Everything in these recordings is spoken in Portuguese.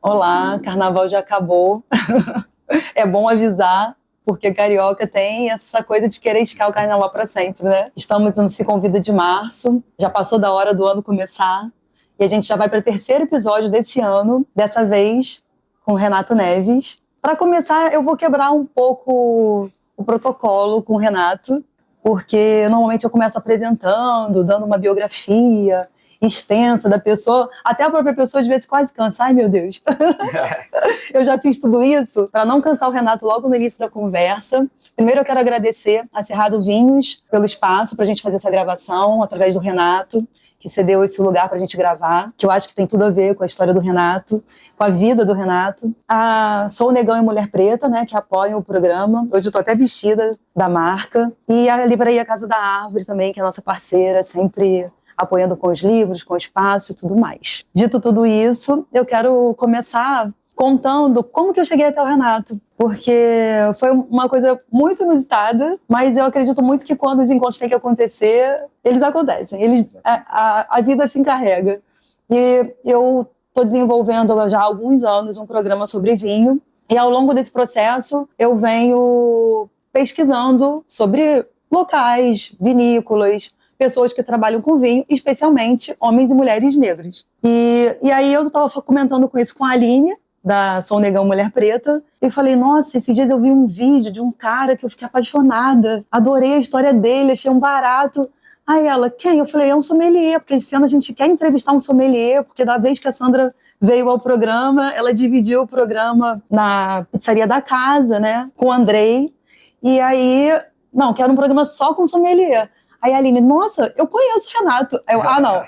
Olá, carnaval já acabou. É bom avisar, porque carioca tem essa coisa de querer esticar o carnaval para sempre, né? Estamos no Se Convida de março, já passou da hora do ano começar, e a gente já vai para o terceiro episódio desse ano, dessa vez com o Renato Neves. Para começar, eu vou quebrar um pouco o protocolo com o Renato, porque normalmente eu começo apresentando, dando uma biografia extensa da pessoa, até a própria pessoa às vezes quase cansa. Ai, meu Deus. Eu já fiz tudo isso para não cansar o Renato logo no início da conversa. Primeiro eu quero agradecer a Cerrado Vinhos pelo espaço para a gente fazer essa gravação, através do Renato, que cedeu esse lugar para a gente gravar, que eu acho que tem tudo a ver com a história do Renato, com a vida do Renato. A Sou Negão e Mulher Preta, né, que apoiam o programa. Hoje eu estou até vestida da marca. E a Livraria Casa da Árvore também, que é a nossa parceira, sempre apoiando com os livros, com o espaço e tudo mais. Dito tudo isso, eu quero começar contando como que eu cheguei até o Renato, porque foi uma coisa muito inusitada, mas eu acredito muito que quando os encontros têm que acontecer, eles acontecem, a vida se encarrega. E eu estou desenvolvendo já há alguns anos um programa sobre vinho, e ao longo desse processo eu venho pesquisando sobre locais, vinícolas, pessoas que trabalham com vinho, especialmente homens e mulheres negros. E aí eu estava comentando com isso com a Aline, da Sou Negão Mulher Preta, e falei, nossa, esses dias eu vi um vídeo de um cara que eu fiquei apaixonada, adorei a história dele, achei um barato. Aí ela, quem? Eu falei, é um sommelier, porque esse ano a gente quer entrevistar um sommelier, porque da vez que a Sandra veio ao programa, ela dividiu o programa na pizzaria da casa, né, com o Andrei, e aí, não, quero um programa só com sommelier. Aí a Aline, nossa, eu conheço o Renato. Eu, não.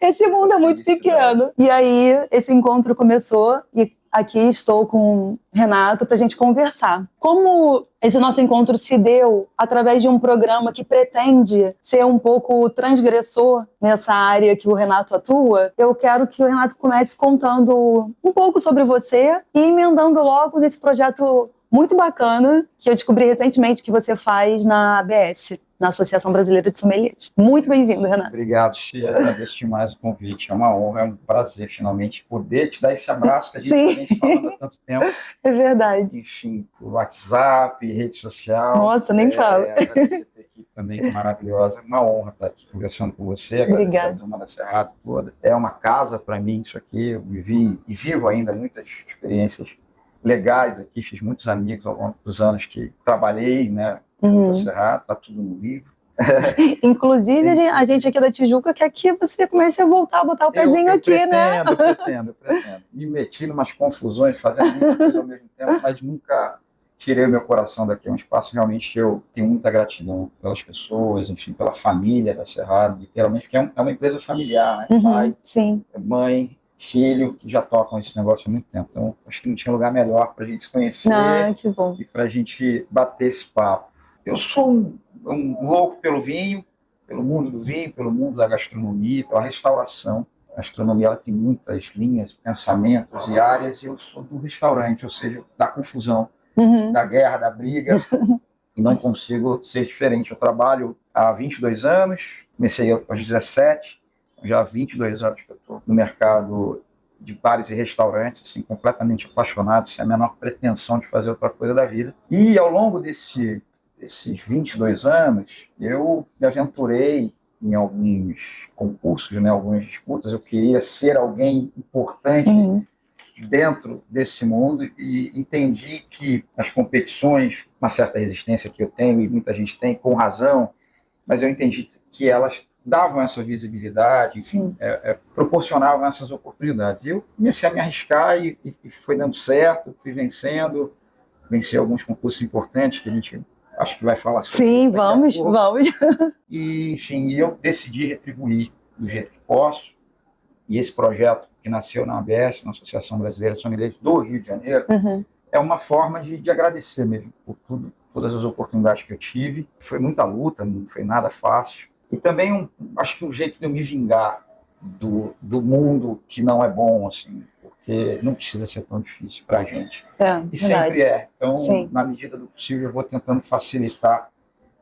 Esse mundo é muito pequeno. E aí, esse encontro começou e aqui estou com o Renato para a gente conversar. Como esse nosso encontro se deu através de um programa que pretende ser um pouco transgressor nessa área que o Renato atua, eu quero que o Renato comece contando um pouco sobre você e emendando logo nesse projeto muito bacana que eu descobri recentemente que você faz na ABS, na Associação Brasileira de Sommeliers. Muito bem-vindo, Renato. Obrigado, Chia. Agradeço demais o convite. É uma honra, é um prazer, finalmente, poder te dar esse abraço que a gente vem falando há tanto tempo. É verdade. Enfim, por WhatsApp, rede social. Nossa, nem fala. Agradecer a tua equipe também, que é maravilhosa. É uma honra estar aqui conversando com você. Agradecer a turma da Cerrado toda. É uma casa para mim isso aqui. Eu vivi e vivo ainda muitas experiências legais aqui. Fiz muitos amigos ao longo dos anos que trabalhei, né? Junto ao Cerrado, está tudo no livro. Inclusive, a gente aqui da Tijuca quer que você comece a voltar a botar o pezinho aqui, né? Eu pretendo. Me meti em umas confusões, fazendo muita coisa ao mesmo tempo, mas nunca tirei o meu coração daqui. É um espaço realmente que eu tenho muita gratidão pelas pessoas, enfim, pela família da Cerrado, literalmente, porque é uma empresa familiar, né? Pai, mãe, filho, que já tocam esse negócio há muito tempo. Então, acho que não tinha lugar melhor para a gente se conhecer e para a gente bater esse papo. Eu sou um louco pelo vinho, pelo mundo do vinho, pelo mundo da gastronomia, pela restauração. A gastronomia ela tem muitas linhas, pensamentos e áreas, e eu sou do restaurante, ou seja, da confusão, da guerra, da briga, e não consigo ser diferente. Eu trabalho há 22 anos, comecei aos 17, já há 22 anos que eu estou no mercado de bares e restaurantes, assim, completamente apaixonado, sem a menor pretensão de fazer outra coisa da vida. E ao longo desses 22 anos, eu me aventurei em alguns concursos, né, algumas disputas. Eu queria ser alguém importante dentro desse mundo e entendi que as competições, uma certa resistência que eu tenho e muita gente tem, com razão, mas eu entendi que elas davam essa visibilidade, proporcionavam essas oportunidades. E eu comecei a me arriscar e foi dando certo, fui vencendo, venci alguns concursos importantes que a gente acho que vai falar sobre isso. Sim, vamos. E, enfim, eu decidi retribuir do jeito que posso. E esse projeto que nasceu na ABS, na Associação Brasileira de Sommeliers do Rio de Janeiro, é uma forma de agradecer mesmo por tudo, todas as oportunidades que eu tive. Foi muita luta, não foi nada fácil. E também, acho que um jeito de eu me vingar do mundo que não é bom, assim, porque não precisa ser tão difícil para a gente. E sempre é. Então, na medida do possível, eu vou tentando facilitar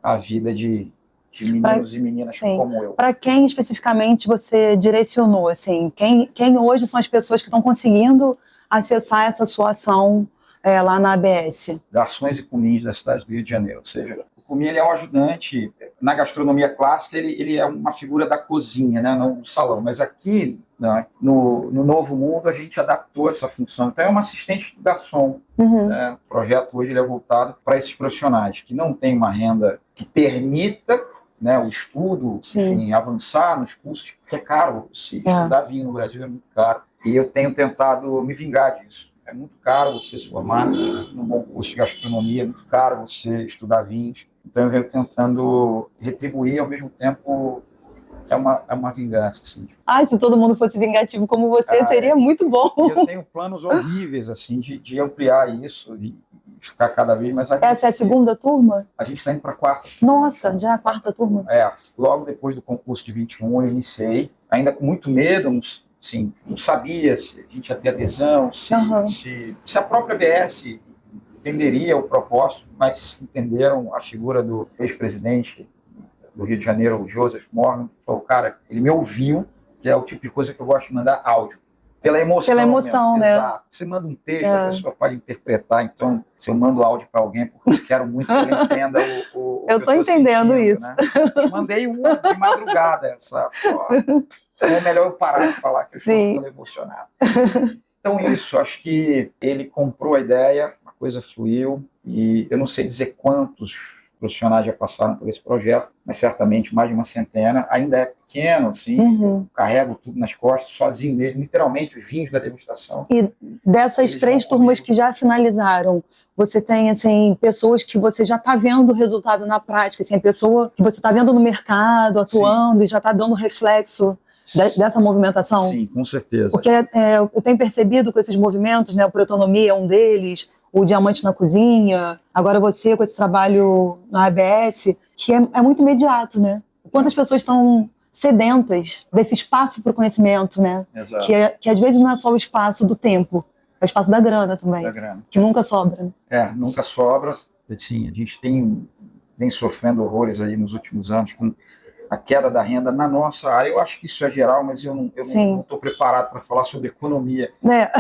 a vida de de meninos e meninas sim, como eu. Para quem especificamente você direcionou? Assim, quem hoje são as pessoas que estão conseguindo acessar essa sua ação lá na ABS? Garçons e cumins da cidade do Rio de Janeiro. Ou seja, o cumim ele é um ajudante. Na gastronomia clássica, ele é uma figura da cozinha, né, não do salão. Mas aqui, né, no Novo Mundo, a gente adaptou essa função. Então, é um assistente do garçom. Né? O projeto hoje ele é voltado para esses profissionais que não têm uma renda que permita, né, o estudo, enfim, avançar nos cursos, porque é caro. Se estudar vinho no Brasil é muito caro. E eu tenho tentado me vingar disso. É muito caro você se formar num bom curso de gastronomia, é muito caro você estudar vinhos. Então eu venho tentando retribuir, ao mesmo tempo é uma vingança. Assim. Se todo mundo fosse vingativo como você, seria muito bom. E eu tenho planos horríveis assim, de ampliar isso, de ficar cada vez mais agressivo. Essa é a segunda turma? A gente está indo para a quarta. Nossa, já é a quarta turma? Logo depois do concurso de 21 eu iniciei, ainda com muito medo, assim, não sabia se a gente ia ter adesão, se a própria ABS entenderia o propósito, mas entenderam a figura do ex-presidente do Rio de Janeiro, o Joseph Morgan, que falou, cara, ele me ouviu, que é o tipo de coisa que eu gosto de mandar áudio. Pela emoção mesmo. Né? Exato. Você manda um texto, a pessoa pode interpretar, então, se eu mando áudio para alguém, porque eu quero muito que ele entenda o eu estou entendendo sentindo, isso. Né? Eu mandei uma de madrugada, é melhor eu parar de falar que eu estou ficando emocionado. Então, isso, acho que ele comprou a ideia, a coisa fluiu, e eu não sei dizer quantos profissionais já passaram por esse projeto, mas certamente mais de uma centena. Ainda é pequeno, assim, carrego tudo nas costas, sozinho mesmo, literalmente, os vinhos da degustação. E dessas 3 turmas que já finalizaram, você tem, assim, pessoas que você já está vendo o resultado na prática, assim, a pessoa que você está vendo no mercado, atuando, e já está dando reflexo dessa movimentação? Sim, com certeza. Porque eu tenho percebido com esses movimentos, né, o Protonomia é um deles, o Diamante na Cozinha, agora você com esse trabalho na ABS, que é muito imediato, né? Quantas pessoas estão sedentas desse espaço para o conhecimento, né? Exato. Que às vezes não é só o espaço do tempo, é o espaço da grana também. Da grana. Que nunca sobra. Né? Nunca sobra. Assim, a gente vem sofrendo horrores aí nos últimos anos com a queda da renda na nossa área. Eu acho que isso é geral, mas eu não estou preparado para falar sobre economia.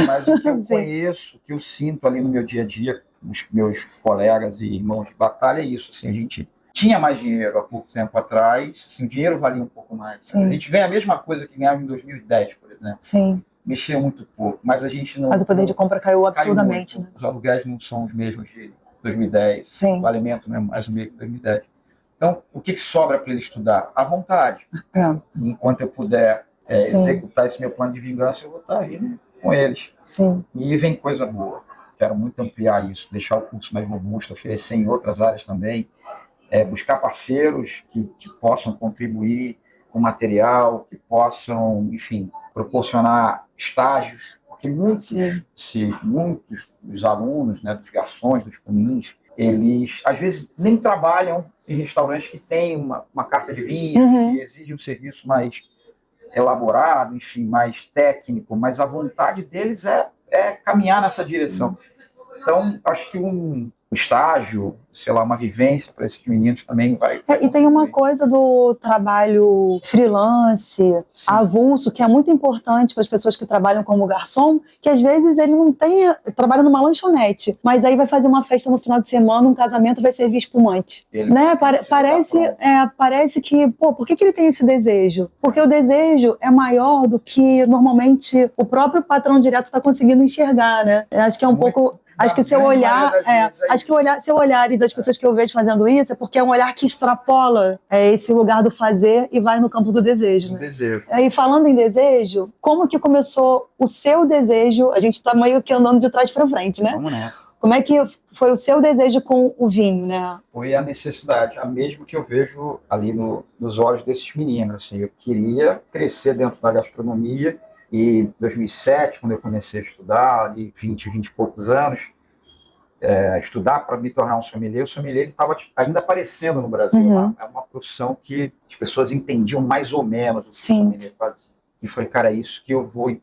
Mas o que eu conheço, o que eu sinto ali no meu dia a dia, os meus colegas e irmãos de batalha, é isso. Assim, a gente tinha mais dinheiro há pouco tempo atrás, assim, o dinheiro valia um pouco mais. A gente ganha a mesma coisa que ganhava em 2010, por exemplo. Sim. Mexia muito pouco, mas a gente não... Mas o poder de compra caiu absurdamente. Né? Os aluguéis não são os mesmos de 2010. Sim. O alimento não é mais o mesmo de 2010. Então, o que sobra para ele estudar? À vontade. Enquanto eu puder executar esse meu plano de vingança, eu vou estar aí com eles. Sim. E vem coisa boa. Quero muito ampliar isso, deixar o curso mais robusto, oferecer em outras áreas também, buscar parceiros que possam contribuir com material, que possam, enfim, proporcionar estágios, porque muitos dos alunos, né, dos garçons, dos cumins, eles, às vezes, nem trabalham em restaurantes que têm uma carta de vinhos, que exigem um serviço mais elaborado, enfim, mais técnico, mas a vontade deles é caminhar nessa direção. Então, acho que um estágio, sei lá, uma vivência para esses meninos também vai... E tem uma coisa do trabalho freelance, avulso, que é muito importante para as pessoas que trabalham como garçom, que às vezes ele não trabalha numa lanchonete, mas aí vai fazer uma festa no final de semana, um casamento, vai servir espumante. Né? Parece que, por que ele tem esse desejo? Porque o desejo é maior do que normalmente o próprio patrão direto está conseguindo enxergar, né? Acho que é um pouco... Acho que seu olhar, seu olhar e das pessoas que eu vejo fazendo isso é porque é um olhar que extrapola esse lugar do fazer e vai no campo do desejo. Né? Desejo. E falando em desejo, como que começou o seu desejo? A gente está meio que andando de trás para frente, né? Vamos nessa. Como é que foi o seu desejo com o vinho, né? Foi a necessidade, a mesma que eu vejo ali nos olhos desses meninos. Assim, eu queria crescer dentro da gastronomia. E em 2007, quando eu comecei a estudar, ali 20 e poucos anos, estudar para me tornar um sommelier, o sommelier estava ainda aparecendo no Brasil. É uma profissão que as pessoas entendiam mais ou menos o que o sommelier fazia. E foi, cara, é isso que eu vou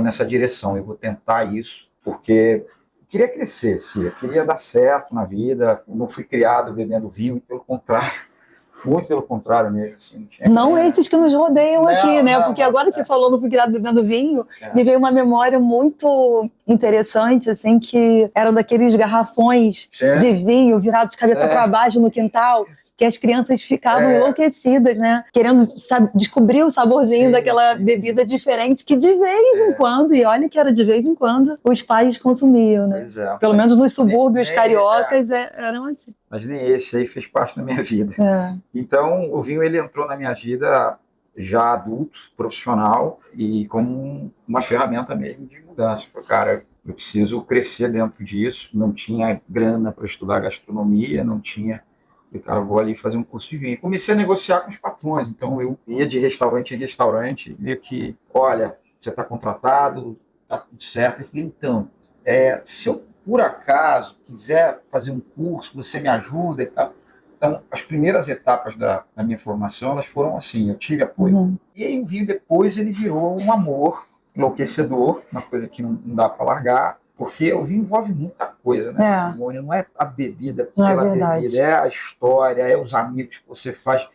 nessa direção, eu vou tentar isso, porque eu queria crescer, eu queria dar certo na vida, eu não fui criado bebendo vinho, pelo contrário, Muito pelo contrário mesmo. Assim, não tinha Não esses que nos rodeiam aqui, né? não, Porque agora você falou no Fui Criado Bebendo Vinho, É. me veio uma memória muito interessante, assim, que eram daqueles garrafões Sim. de vinho virados de cabeça para baixo no quintal, que as crianças ficavam enlouquecidas, né? Querendo descobrir o saborzinho daquela bebida diferente, que de vez em quando, e olha que era de vez em quando, os pais consumiam, né? Pois é. Pelo menos nos subúrbios nem- cariocas eram assim. Mas nem esse aí fez parte da minha vida. É. Então, o vinho ele entrou na minha vida já adulto, profissional, e como uma ferramenta mesmo de mudança. Falei, cara, eu preciso crescer dentro disso. Não tinha grana para estudar gastronomia, não tinha. Falei, cara, eu vou ali fazer um curso de vinho. Comecei a negociar com os patrões. Então, eu ia de restaurante em restaurante, meio que, olha, você está contratado, está tudo certo. Eu falei, então, se eu por acaso quiser fazer um curso, você me ajuda e tal. Então, as primeiras etapas da minha formação, elas foram assim, eu tive apoio. Uhum. E aí o vinho depois, ele virou um amor enlouquecedor, uma coisa que não dá para largar, porque o vinho envolve muita coisa, né, Simone? Não é a bebida pela bebida, é a história, é os amigos que você faz.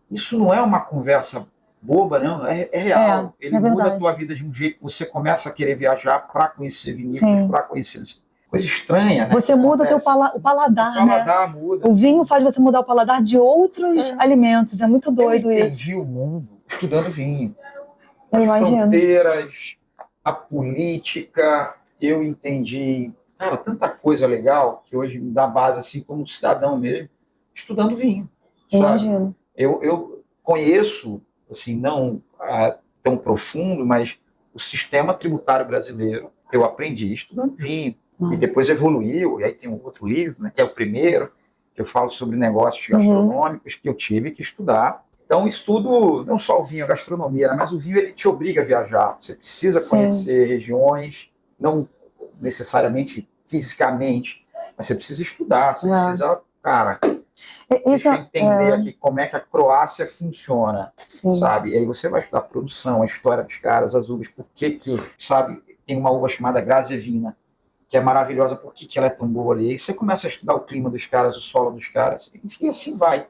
Isso não é uma conversa boba, não, é real. Ele muda a tua vida de um jeito que você começa a querer viajar para conhecer vinícolas, para conhecer... Coisa estranha, né? Você muda o paladar, o paladar, né? muda. O vinho faz você mudar o paladar de outros alimentos. É muito doido isso. Eu entendi o mundo estudando vinho. Eu imagino. As fronteiras, a política, eu entendi, cara, tanta coisa legal que hoje me dá base, assim, como cidadão mesmo, estudando vinho. Imagino. Eu conheço, assim, não tão profundo, mas o sistema tributário brasileiro eu aprendi estudando vinho. E depois evoluiu, e aí tem um outro livro, né, que é o primeiro, que eu falo sobre negócios gastronômicos, que eu tive que estudar. Então, estudo não só o vinho, a gastronomia, né, mas o vinho ele te obriga a viajar. Você precisa conhecer regiões, não necessariamente fisicamente, mas você precisa estudar, você precisa, cara, deixa eu entender aqui como é que a Croácia funciona, sabe? E aí você vai estudar a produção, a história dos caras, as uvas, por que, sabe, tem uma uva chamada Grazevina, que é maravilhosa, por que ela é tão boa ali? E você começa a estudar o clima dos caras, o solo dos caras, enfim, assim vai.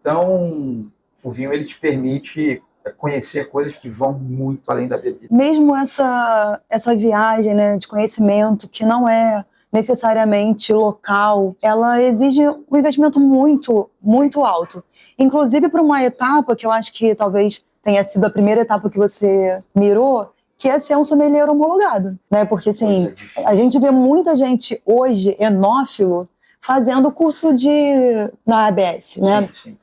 Então, o vinho ele te permite conhecer coisas que vão muito além da bebida. Mesmo essa viagem, né, de conhecimento, que não é necessariamente local, ela exige um investimento muito, muito alto. Inclusive para uma etapa que eu acho que talvez tenha sido a primeira etapa que você mirou, que é ser um sommelier homologado, né? Porque, assim, a gente vê muita gente hoje, enófilo, fazendo curso na ABS, né? Sim.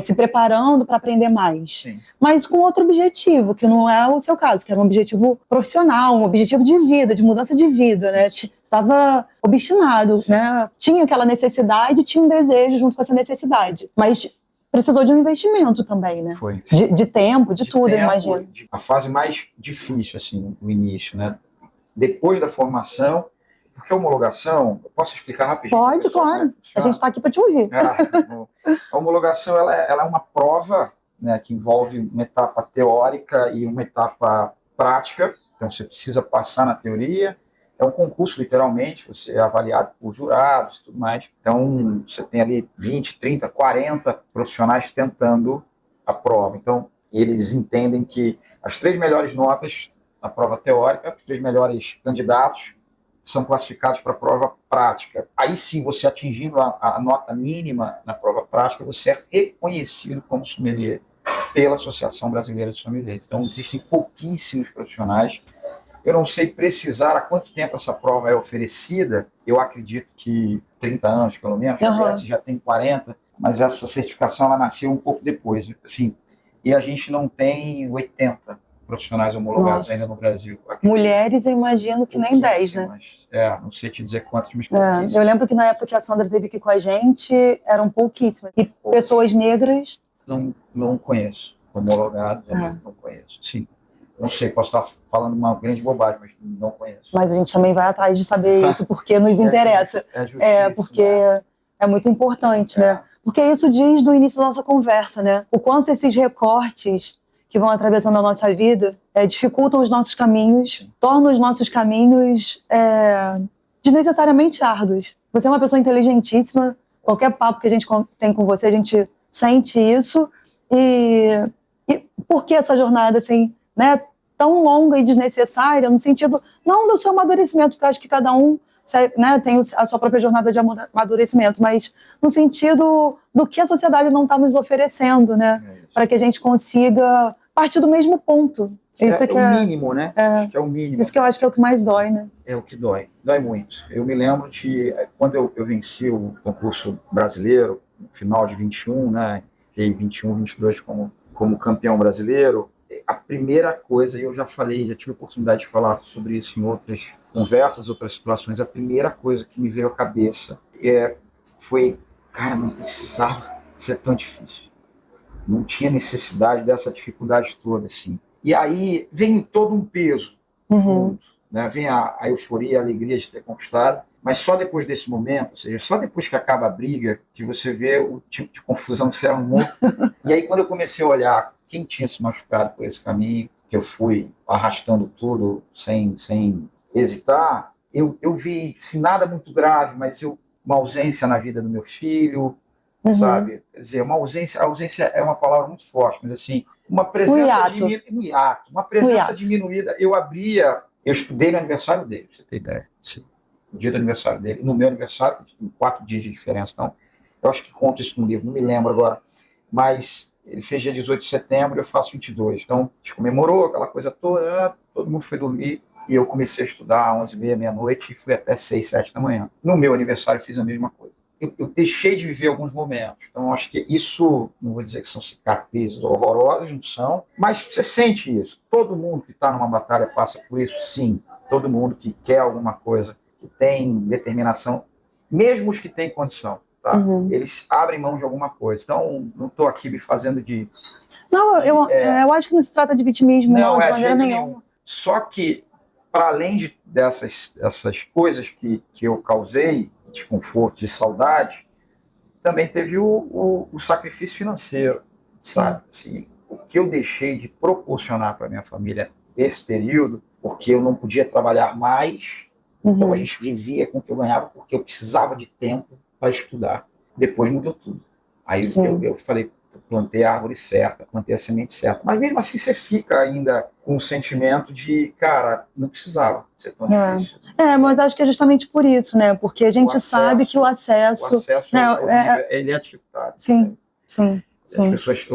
Se preparando para aprender mais. Sim. Mas com outro objetivo, que não é o seu caso, que era um objetivo profissional, um objetivo de vida, de mudança de vida, né? Estava obstinado, né? Tinha aquela necessidade, tinha um desejo junto com essa necessidade. Mas precisou de um investimento também, né? Foi. De tempo, de tudo, eu imagino. A fase mais difícil, assim, no início, né? Depois da formação, porque a homologação, eu posso explicar rapidinho? Pode, claro. A gente está aqui para te ouvir. A homologação, ela é uma prova, né, que envolve uma etapa teórica e uma etapa prática. Então, você precisa passar na teoria. É um concurso, literalmente, você é avaliado por jurados e tudo mais. Então, você tem ali 20, 30, 40 profissionais tentando a prova. Então, eles entendem que as 3 melhores notas na prova teórica, os 3 melhores candidatos são classificados para a prova prática. Aí sim, você atingindo a nota mínima na prova prática, você é reconhecido como sommelier pela Associação Brasileira de Sommeliers. Então, existem pouquíssimos profissionais. Eu não sei precisar há quanto tempo essa prova é oferecida. Eu acredito que 30 anos, pelo menos. A ABS já tem 40, mas essa certificação ela nasceu um pouco depois. Assim, e a gente não tem 80 profissionais homologados ainda no Brasil. Mulheres, eu imagino que nem 10, né? Não sei te dizer quantos, mas pouquíssimas. Eu lembro que na época que a Sandra esteve aqui com a gente, eram pouquíssimas. E pessoas negras? Não conheço. Homologados, não conheço. Sim. Não sei, posso estar falando uma grande bobagem, mas não conheço. Mas a gente também vai atrás de saber isso, porque nos interessa. Porque é muito importante, né? Porque isso diz do início da nossa conversa, né? O quanto esses recortes que vão atravessando a nossa vida dificultam os nossos caminhos, tornam os nossos caminhos desnecessariamente árduos. Você é uma pessoa inteligentíssima, qualquer papo que a gente tem com você, a gente sente isso. E por que essa jornada, assim, né, tão longa e desnecessária, no sentido, não do seu amadurecimento, porque eu acho que cada um, né, tem a sua própria jornada de amadurecimento, mas no sentido do que a sociedade não está nos oferecendo, né, para que a gente consiga partir do mesmo ponto. Isso É o mínimo, né? Acho que é o mínimo. Isso que eu acho que é o que mais dói, né? É o que dói. Dói muito. Eu me lembro de quando eu venci o concurso brasileiro, no final de 21, né? Fiquei 21, 22 como campeão brasileiro. A primeira coisa, e eu já falei, já tive a oportunidade de falar sobre isso em outras conversas, outras situações, a primeira coisa que me veio à cabeça foi, cara, não precisava ser tão difícil. Não tinha necessidade dessa dificuldade toda, assim. E aí vem todo um peso junto, né? Vem a euforia, a alegria de ter conquistado, mas só depois desse momento, ou seja, só depois que acaba a briga, que você vê o tipo de confusão que você arrumou. E aí quando eu comecei a olhar quem tinha se machucado por esse caminho, que eu fui arrastando tudo sem hesitar, eu vi, assim, nada muito grave, mas uma ausência na vida do meu filho, sabe? Quer dizer, a ausência é uma palavra muito forte, mas assim, uma presença diminuída. Eu estudei no aniversário dele, pra você ter ideia. No dia do aniversário dele, no meu aniversário, 4 dias de diferença, então, eu acho que conto isso no livro, não me lembro agora, mas ele fez dia 18 de setembro, eu faço 22, então, a gente comemorou aquela coisa toda, todo mundo foi dormir, e eu comecei a estudar às 11h30, meia-noite, e fui até 6, 7 da manhã. No meu aniversário, eu fiz a mesma coisa. Eu deixei de viver alguns momentos. Então, acho que isso, não vou dizer que são cicatrizes horrorosas, não são, mas você sente isso. Todo mundo que está numa batalha passa por isso, sim. Todo mundo que quer alguma coisa, que tem determinação, mesmo os que têm condição, tá? Eles abrem mão de alguma coisa. Então, não estou aqui me fazendo de... Não, eu acho que não se trata de vitimismo, não, de maneira nenhuma. Só que, para além dessas coisas que eu causei, desconforto, de saudade, também teve o sacrifício financeiro, sabe? Assim, o que eu deixei de proporcionar para minha família nesse período, porque eu não podia trabalhar mais, então a gente vivia com o que eu ganhava, porque eu precisava de tempo para estudar. Depois mudou tudo. Aí eu falei, plantei a árvore certa, plantei a semente certa. Mas mesmo assim você fica ainda com o sentimento de, cara, não precisava ser tão difícil. Mas acho que é justamente por isso, né? Porque a gente sabe que o acesso né, ele é dificultado. Sim. As pessoas,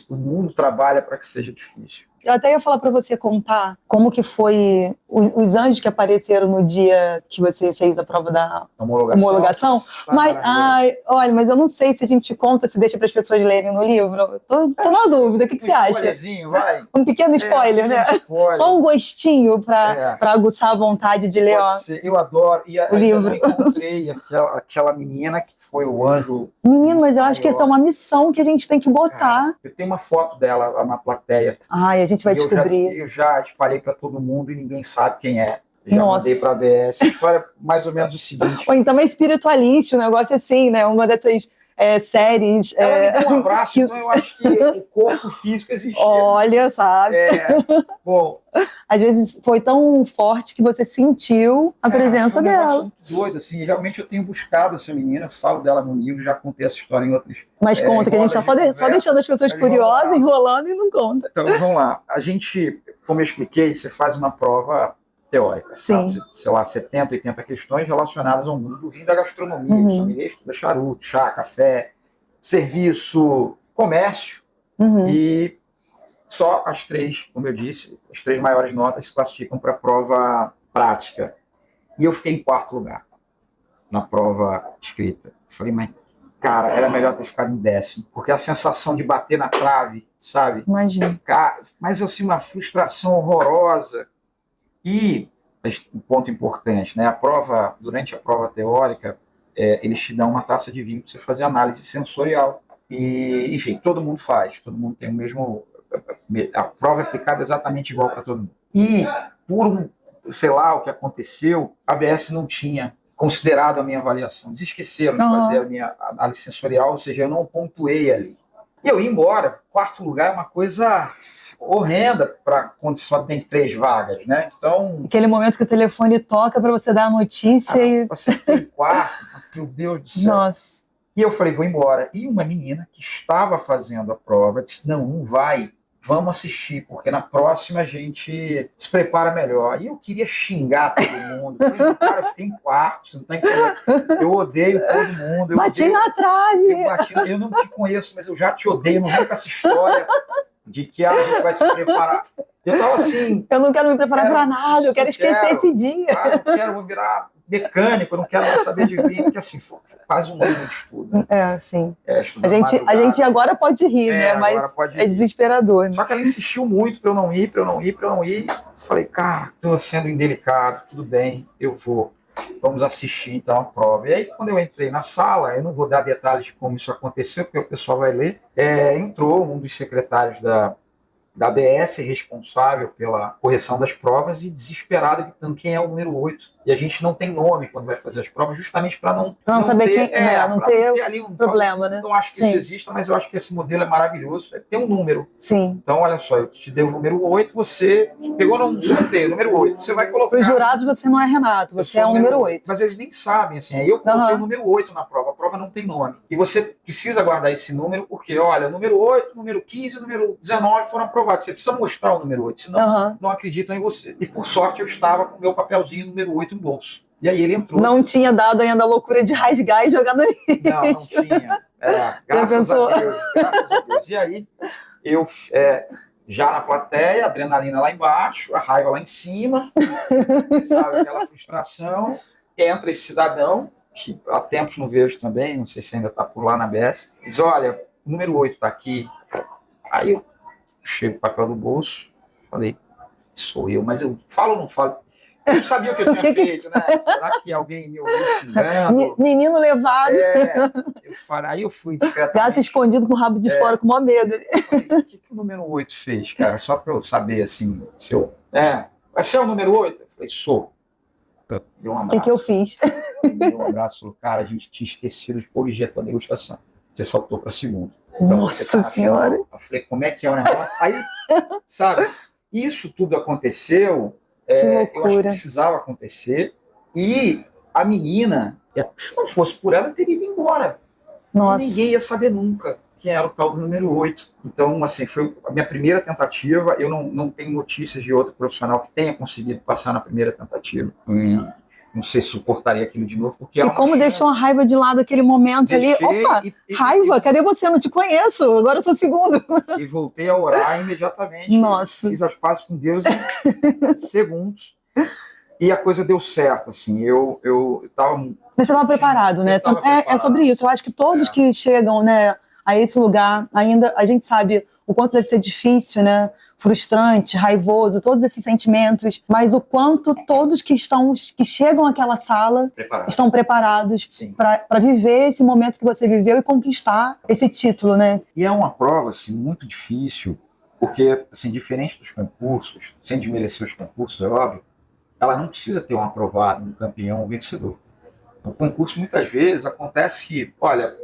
o mundo trabalha para que seja difícil. Eu até ia falar para você contar como que foi os anjos que apareceram no dia que você fez a prova da homologação. Mas, olha, eu não sei se a gente conta, se deixa para as pessoas lerem no livro. Tô na dúvida. O que você acha? Vai. Um pequeno spoiler, né? Só um gostinho para aguçar a vontade de ler. Eu adoro. E o livro. Eu encontrei aquela menina que foi o anjo. Menino, mas eu acho que essa é uma missão que a gente tem que botar. Eu tenho uma foto dela lá na plateia. A gente vai descobrir. Eu já espalhei para todo mundo e ninguém sabe quem é. Já mandei para a ABS. A história é mais ou menos o seguinte. Ou então é espiritualista, um negócio assim, né? Uma dessas séries. Ela me deu um abraço, então eu acho que o corpo físico existia. Olha, sabe? Bom. Às vezes foi tão forte que você sentiu a presença dela. Muito doido, assim. Realmente eu tenho buscado essa menina, falo dela no livro, já contei essa história em outros. Mas conta, que a gente está só deixando as pessoas curiosas, enrolando e não conta. Então vamos lá. A gente, como eu expliquei, você faz uma prova teórica. Sim. Tá? Sei lá, 70, 80 questões relacionadas ao mundo do vinho e da gastronomia. O sommelier estuda charuto, chá, café, serviço, comércio. E só as 3, como eu disse, as 3 maiores notas se classificam para a prova prática. E eu fiquei em 4º lugar na prova escrita. Falei, mas, cara, era melhor ter ficado em 10º, porque a sensação de bater na trave, sabe? Imagina. Mas, assim, uma frustração horrorosa. E, um ponto importante, né? Durante a prova teórica, eles te dão uma taça de vinho para você fazer análise sensorial. E, enfim, todo mundo faz, todo mundo tem o mesmo... A prova é aplicada exatamente igual para todo mundo. E, sei lá o que aconteceu, a ABS não tinha considerado a minha avaliação. Eles esqueceram de fazer a minha análise sensorial, ou seja, eu não pontuei ali. E eu ia embora. 4º lugar é uma coisa horrenda para quando só tem 3 vagas, né? Então... Aquele momento que o telefone toca para você dar a notícia e... Você foi em 4º, meu Deus do céu. Nossa. E eu falei, vou embora. E uma menina que estava fazendo a prova disse, não vai, vamos assistir, porque na próxima a gente se prepara melhor. E eu queria xingar todo mundo. Eu falei, cara, eu fiquei em quarto, você não tá entendendo. Eu odeio todo mundo. Bati na trave. Eu não te conheço, mas eu já te odeio. Não vem com essa história de que a gente vai se preparar. Eu tava assim... Eu não quero me preparar para nada, eu quero esquecer esse dia. Eu vou virar mecânico, eu não quero mais saber de vir, porque assim, foi quase um ano de estudo. Né? Sim. A gente agora pode rir, né? Mas é desesperador. Né? Só que ela insistiu muito para eu não ir. Falei, cara, tô sendo indelicado, tudo bem, eu vou. Vamos assistir então a prova. E aí, quando eu entrei na sala, eu não vou dar detalhes de como isso aconteceu, porque o pessoal vai ler, entrou um dos secretários da ABS, responsável pela correção das provas, e desesperado, gritando quem é o número 8. E a gente não tem nome quando vai fazer as provas, justamente para não saber ter, quem é, não ter ali um problema, né? Não acho que isso exista, mas eu acho que esse modelo é maravilhoso. Tem um número. Sim. Então, olha só, eu te dei o número 8, você pegou no sorteio, número 8. Você vai colocar... Para os jurados, você não é Renato, você é o número 8. Mas eles nem sabem, assim. Aí eu coloquei o número 8 na prova. A prova não tem nome. E você precisa guardar esse número, porque, olha, número 8, número 15, número 19 foram aprovados. Você precisa mostrar o número 8, senão não acreditam em você. E, por sorte, eu estava com o meu papelzinho número 8 no bolso. E aí ele entrou. Não tinha dado ainda a loucura de rasgar e jogar no lixo. Não tinha. Graças a Deus. E aí, eu já na plateia, adrenalina lá embaixo, a raiva lá em cima, sabe, aquela frustração. Entra esse cidadão, que há tempos não vejo também, não sei se ainda está por lá na BS, diz, olha, o número 8 está aqui. Aí eu chego o papel do bolso, falei, sou eu, mas eu falo ou não falo? Eu não sabia o que eu tinha feito, né? Será que alguém me ouviu xingando? Menino levado. Aí eu fui discretamente. Gato escondido com o rabo de fora, com o maior medo. Falei, o que o número 8 fez, cara? Só para eu saber, assim, se eu... Você é o número 8? Eu falei, sou. Deu um abraço. O que eu fiz? Deu um abraço, falou, cara, a gente tinha esquecido de corrigir a tua negociação. Você saltou para segundo. Então, Nossa Senhora! Eu falei, como é que é o negócio? Aí, sabe, isso tudo aconteceu... eu acho que precisava acontecer. E a menina, se não fosse por ela, eu teria ido embora. Nossa. Ninguém ia saber nunca quem era o tal do número 8. Então, assim, foi a minha primeira tentativa. Eu não tenho notícias de outro profissional que tenha conseguido passar na primeira tentativa. Não sei se suportaria aquilo de novo. Porque e como deixou a raiva de lado aquele momento ali. Opa, raiva, cadê você? Não te conheço, agora eu sou o segundo. E voltei a orar imediatamente. Nossa. Fiz as pazes com Deus em segundos. E a coisa deu certo, assim. Eu tava... Mas você estava preparado, né? É sobre isso. Eu acho que todos que chegam, né, a esse lugar, ainda a gente sabe o quanto deve ser difícil, né? Frustrante, raivoso, todos esses sentimentos, mas o quanto todos que chegam àquela sala estão preparados para viver esse momento que você viveu e conquistar esse título, né? E é uma prova, assim, muito difícil, porque, assim, diferente dos concursos, sem desmerecer os concursos, é óbvio, ela não precisa ter um aprovado, um campeão, um vencedor. No concurso, muitas vezes, acontece que, olha,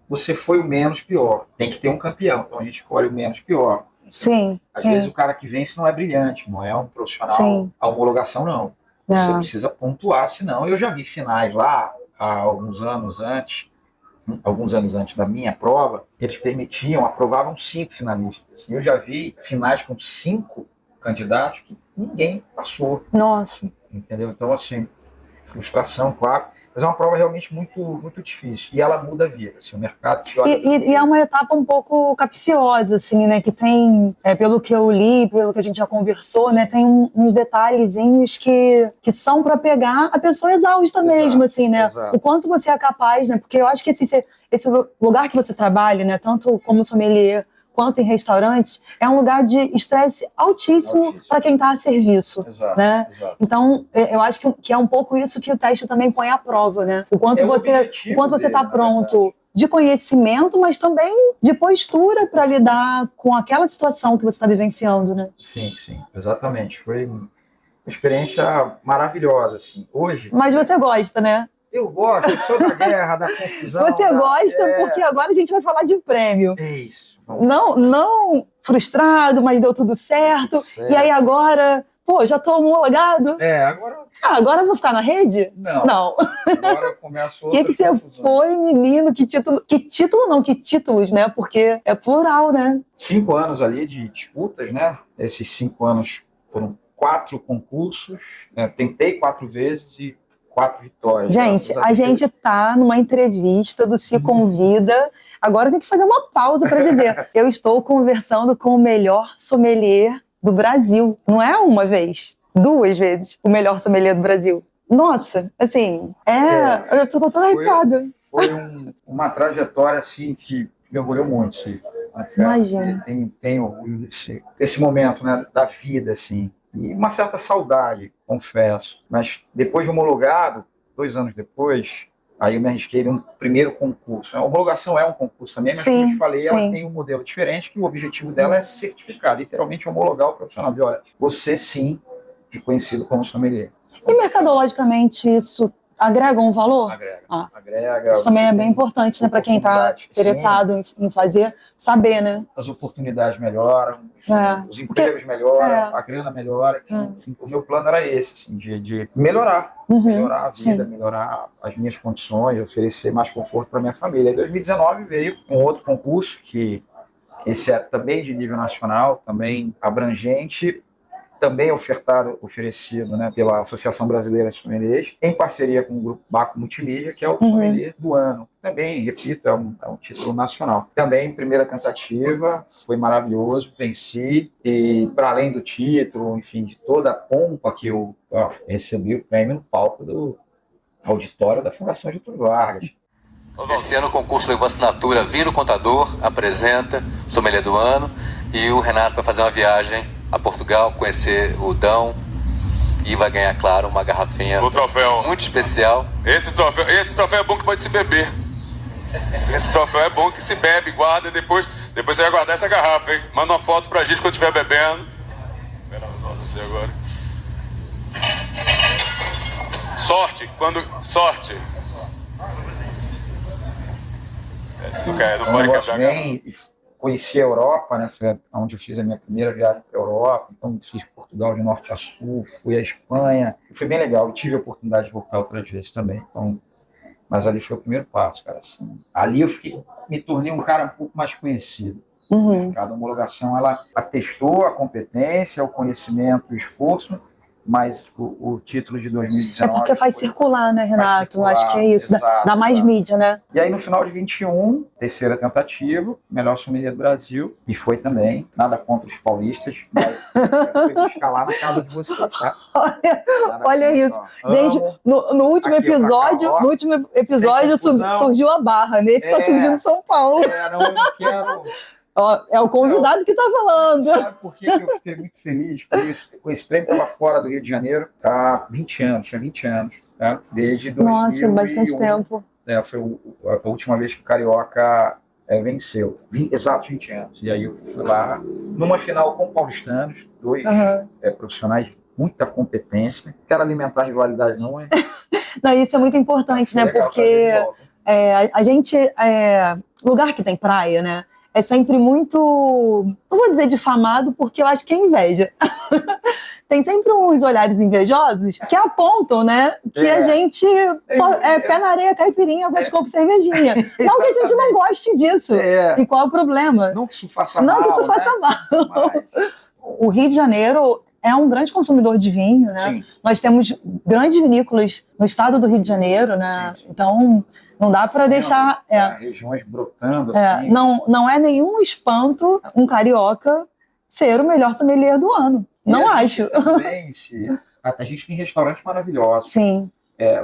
você foi o menos pior, tem que ter um campeão, então a gente escolhe o menos pior. Sim, Às vezes o cara que vence não é brilhante, não é um profissional, a homologação não. Você precisa pontuar, senão eu já vi finais lá, há alguns anos antes da minha prova, eles aprovavam 5 finalistas. Assim, eu já vi finais com 5 candidatos que ninguém passou. Nossa. Entendeu? Então, assim, frustração, claro. Mas é uma prova realmente muito, muito difícil. E ela muda a vida. Assim, o mercado... E é uma etapa um pouco capciosa, assim, né? Que tem, pelo que eu li, pelo que a gente já conversou, né? Tem uns detalhezinhos que são para pegar a pessoa exausta mesmo, assim, né? Exato. O quanto você é capaz, né? Porque eu acho que esse lugar que você trabalha, né? Tanto como sommelier quanto em restaurantes, é um lugar de estresse altíssimo para quem está a serviço. Exato, né? Exato. Então, eu acho que é um pouco isso que o teste também põe à prova, né? O quanto você está pronto de conhecimento, mas também de postura para lidar com aquela situação que você está vivenciando, né? Sim, exatamente. Foi uma experiência maravilhosa, assim. Hoje... Mas você gosta, né? Eu gosto, eu sou da guerra, da confusão. Você gosta porque agora a gente vai falar de prêmio. É isso. Não frustrado, mas deu tudo certo. E aí agora, já tô homologado. Agora Ah, agora eu vou ficar na rede? Não. Não. Agora começa O que você confusões. foi, menino? Que título? Que título não, que títulos, né? Porque é plural, né? 5 anos ali de disputas, né? Esses 5 anos foram 4 concursos, né? Tentei 4 vezes e 4 vitórias. Gente, Graças a Deus. gente tá numa entrevista do Se Convida. Agora tem que fazer uma pausa para dizer: eu estou conversando com o melhor sommelier do Brasil. Não é uma vez, 2 vezes o melhor sommelier do Brasil. Nossa, assim, eu tô toda arrepiada. Foi uma trajetória assim que me orgulhou muito, sim. Imagina. Tem esse momento, né, da vida, assim. E uma certa saudade, confesso. Mas depois de homologado, 2 anos depois, aí eu me arrisquei num primeiro concurso. A homologação é um concurso também, mas como eu te falei, ela tem um modelo diferente, que o objetivo dela é certificar, literalmente homologar o profissional. De, olha, você sim, reconhecido como sommelier. E mercadologicamente isso agrega um valor? Agrega. Isso também é bem importante, né, para quem está interessado em fazer, saber, né? As oportunidades melhoram, os empregos melhoram, a grana melhora. O meu plano era esse, assim, de melhorar. Melhorar a vida, melhorar as minhas condições, oferecer mais conforto para minha família. Em 2019 veio um outro concurso, que esse é também de nível nacional, também abrangente, também oferecido, né, pela Associação Brasileira de Sommeliers, em parceria com o Grupo Baco Multimídia, que é o Sommelier do Ano. Também, repito, é um título nacional. Também, primeira tentativa, foi maravilhoso, venci, e para além do título, enfim, de toda a pompa que eu recebi o prêmio no palco do auditório da Fundação Getúlio Vargas. Esse ano o concurso levou assinatura Vira o Contador, apresenta, Sommelier do Ano, e o Renato vai fazer uma viagem a Portugal, conhecer o Dão, e vai ganhar, claro, uma garrafinha muito especial. Esse troféu é bom que pode se beber. Esse troféu é bom que se bebe, guarda, e depois você vai guardar essa garrafa, hein? Manda uma foto pra gente quando estiver bebendo. Espera, você agora. Sorte. Não pode quebrar. Conheci a Europa, né? Foi onde eu fiz a minha primeira viagem para a Europa. Então, fiz Portugal de norte a sul, fui à Espanha. Foi bem legal. Eu tive a oportunidade de voltar outras vezes também. Então, mas ali foi o primeiro passo, cara. Assim, ali eu me tornei um cara um pouco mais conhecido. Cada homologação, ela atestou a competência, o conhecimento, o esforço, mas o título de 2019... É porque faz circular, né, Renato? Eu acho que é isso, exato, dá mais mídia, né? E aí, no final de 21, terceira tentativa, melhor sommelier do Brasil, e foi também, nada contra os paulistas, mas foi buscar lá na casa de você, tá? Olha isso. Gente, no último episódio surgiu a Barra, nesse tá surgindo São Paulo. Não, eu não quero... É o convidado que está falando. Sabe por que eu fiquei muito feliz com esse prêmio? Estava fora do Rio de Janeiro há 20 anos, tinha 20 anos, tá? Desde 2001. Nossa, bastante tempo. Foi a última vez que o Carioca venceu. Exato 20 anos. E aí eu fui lá, numa final com paulistanos, 2 profissionais de muita competência. Não quero alimentar a rivalidade, não é? Não, isso é muito importante, né? Legal, porque a gente... lugar que tem praia, né? É sempre muito, não vou dizer difamado, porque eu acho que é inveja. Tem sempre uns olhares invejosos que apontam, né, que a gente só pé na areia, caipirinha, água de coco, cervejinha. Não que a gente não goste disso. E qual é o problema? Não que isso faça mal. Mas... O Rio de Janeiro é um grande consumidor de vinho, né? Sim. Nós temos grandes vinícolas no estado do Rio de Janeiro, né? Sim. Então, não dá para deixar... regiões brotando, assim. Não é nenhum espanto um carioca ser o melhor sommelier do ano. Não acho. Também, a gente tem restaurantes maravilhosos. Sim.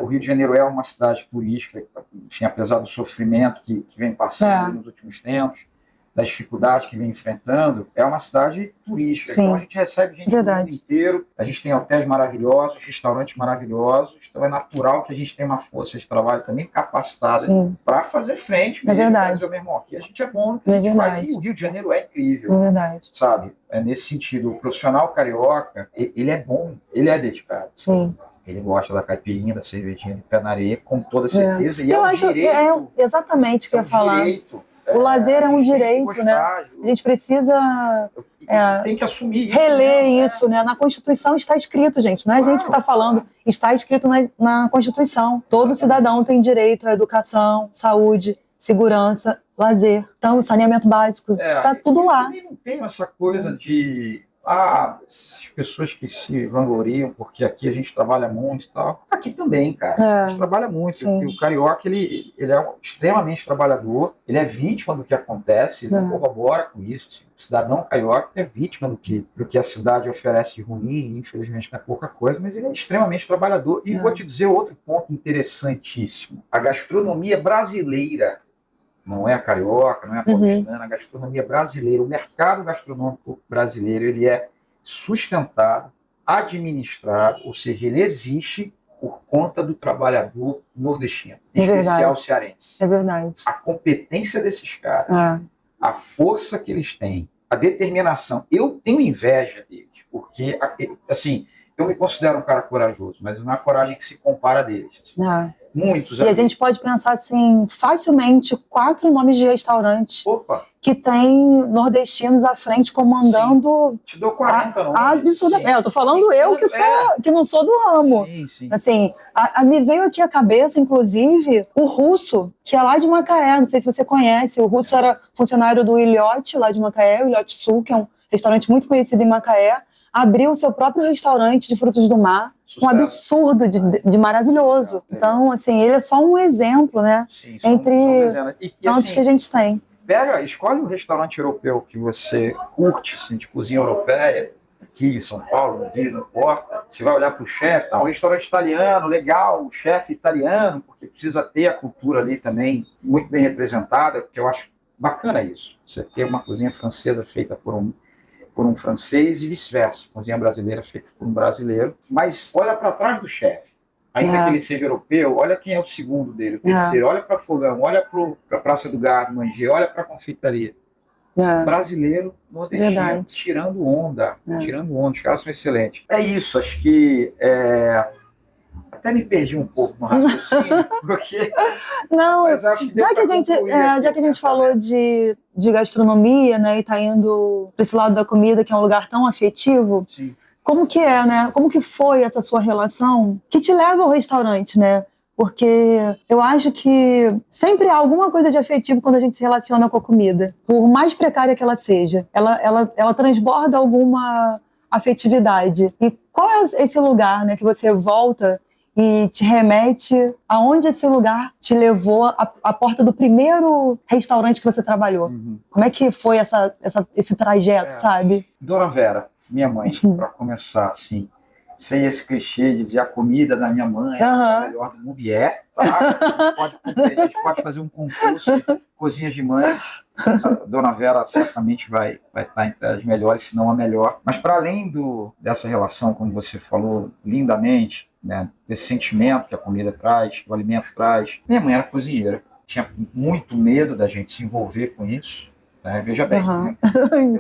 O Rio de Janeiro é uma cidade turística, enfim, apesar do sofrimento que vem passando nos últimos tempos, das dificuldades que vem enfrentando, é uma cidade turística. Sim. Então a gente recebe gente do mundo inteiro, a gente tem hotéis maravilhosos, restaurantes maravilhosos, então é natural que a gente tenha uma força de trabalho também capacitada para fazer frente mesmo. É verdade. Meu irmão, aqui a gente é bom no que a gente faz, e o Rio de Janeiro é incrível. É verdade. Sabe? Nesse sentido, o profissional carioca, ele é bom, ele é dedicado. Sim. Ele gosta da caipirinha, da cervejinha de pé na areia, com toda certeza. E eu acho direito, exatamente o que eu ia falar. O lazer é um direito, né? A gente precisa tem que assumir isso. Reler isso, né? Na Constituição está escrito, gente. Não é a gente que está falando. Está escrito na Constituição. Todo cidadão tem direito à educação, saúde, segurança, lazer. Então, saneamento básico. Tá tudo lá. Eu não tenho essa coisa de... essas pessoas que se vangloriam porque aqui a gente trabalha muito e tal. Aqui também, cara. A gente trabalha muito. Sim. O carioca, ele é extremamente trabalhador, ele é vítima do que acontece, ele não corrobora com isso. Assim. O cidadão carioca é vítima do que a cidade oferece de ruim, infelizmente não é pouca coisa, mas ele é extremamente trabalhador. E vou te dizer outro ponto interessantíssimo. A gastronomia brasileira, não é a carioca, não é a paulistana, a gastronomia brasileira, o mercado gastronômico brasileiro, ele é sustentado, administrado, ou seja, ele existe por conta do trabalhador nordestino, em especial cearense. É verdade. A competência desses caras, a força que eles têm, a determinação. Eu tenho inveja deles, porque, assim, eu me considero um cara corajoso, mas não é a coragem que se compara a deles. Assim. Muitos. E a gente pode pensar assim, facilmente, 4 nomes de restaurantes que tem nordestinos à frente comandando. Sim. Te dou 40 nomes. Absurdamente. Eu tô falando que não sou do ramo. Sim. Assim, me veio aqui à cabeça, inclusive, o Russo, que é lá de Macaé, não sei se você conhece. O Russo era funcionário do Ilhote, lá de Macaé, o Ilhote Sul, que é um restaurante muito conhecido em Macaé. Abriu o seu próprio restaurante de frutos do mar. Sucesso. Um absurdo de maravilhoso. Então, assim, ele é só um exemplo, né? Sim, entre tantos assim, que a gente tem. Escolhe um restaurante europeu que você curte, assim, de cozinha europeia, aqui em São Paulo, no Rio, não importa. Você vai olhar para o chefe, um restaurante italiano, legal, o chefe italiano, porque precisa ter a cultura ali também muito bem representada, porque eu acho bacana isso. Você ter uma cozinha francesa feita por um francês e vice-versa, cozinha brasileira feita por um brasileiro, mas olha para trás do chefe, ainda que ele seja europeu, olha quem é o segundo dele, o terceiro, olha para Fogão, olha para a Praça do Gado, Mangi, olha para a confeitaria. Brasileiro, nordestino, tirando onda, os caras são excelentes. É isso, acho que até me perdi um pouco no raciocínio, porque... Não, já que a gente falou de gastronomia, né, e tá indo para esse lado da comida, que é um lugar tão afetivo, como que é, né? Como que foi essa sua relação que te leva ao restaurante, né? Porque eu acho que sempre há alguma coisa de afetivo quando a gente se relaciona com a comida. Por mais precária que ela seja, ela transborda alguma afetividade. E qual é esse lugar, né, que você volta e te remete aonde esse lugar te levou à porta do primeiro restaurante que você trabalhou? Como é que foi esse trajeto, sabe? Dona Vera, minha mãe, para começar, assim, sem esse clichê de dizer a comida da minha mãe é a melhor do mundo, a gente pode fazer um concurso de cozinhas de mãe. A Dona Vera certamente vai estar entre as melhores, se não a melhor. Mas para além dessa relação, como você falou lindamente, né, desse sentimento que a comida traz, que o alimento traz, minha mãe era cozinheira. Tinha muito medo da gente se envolver com isso. Veja bem, né?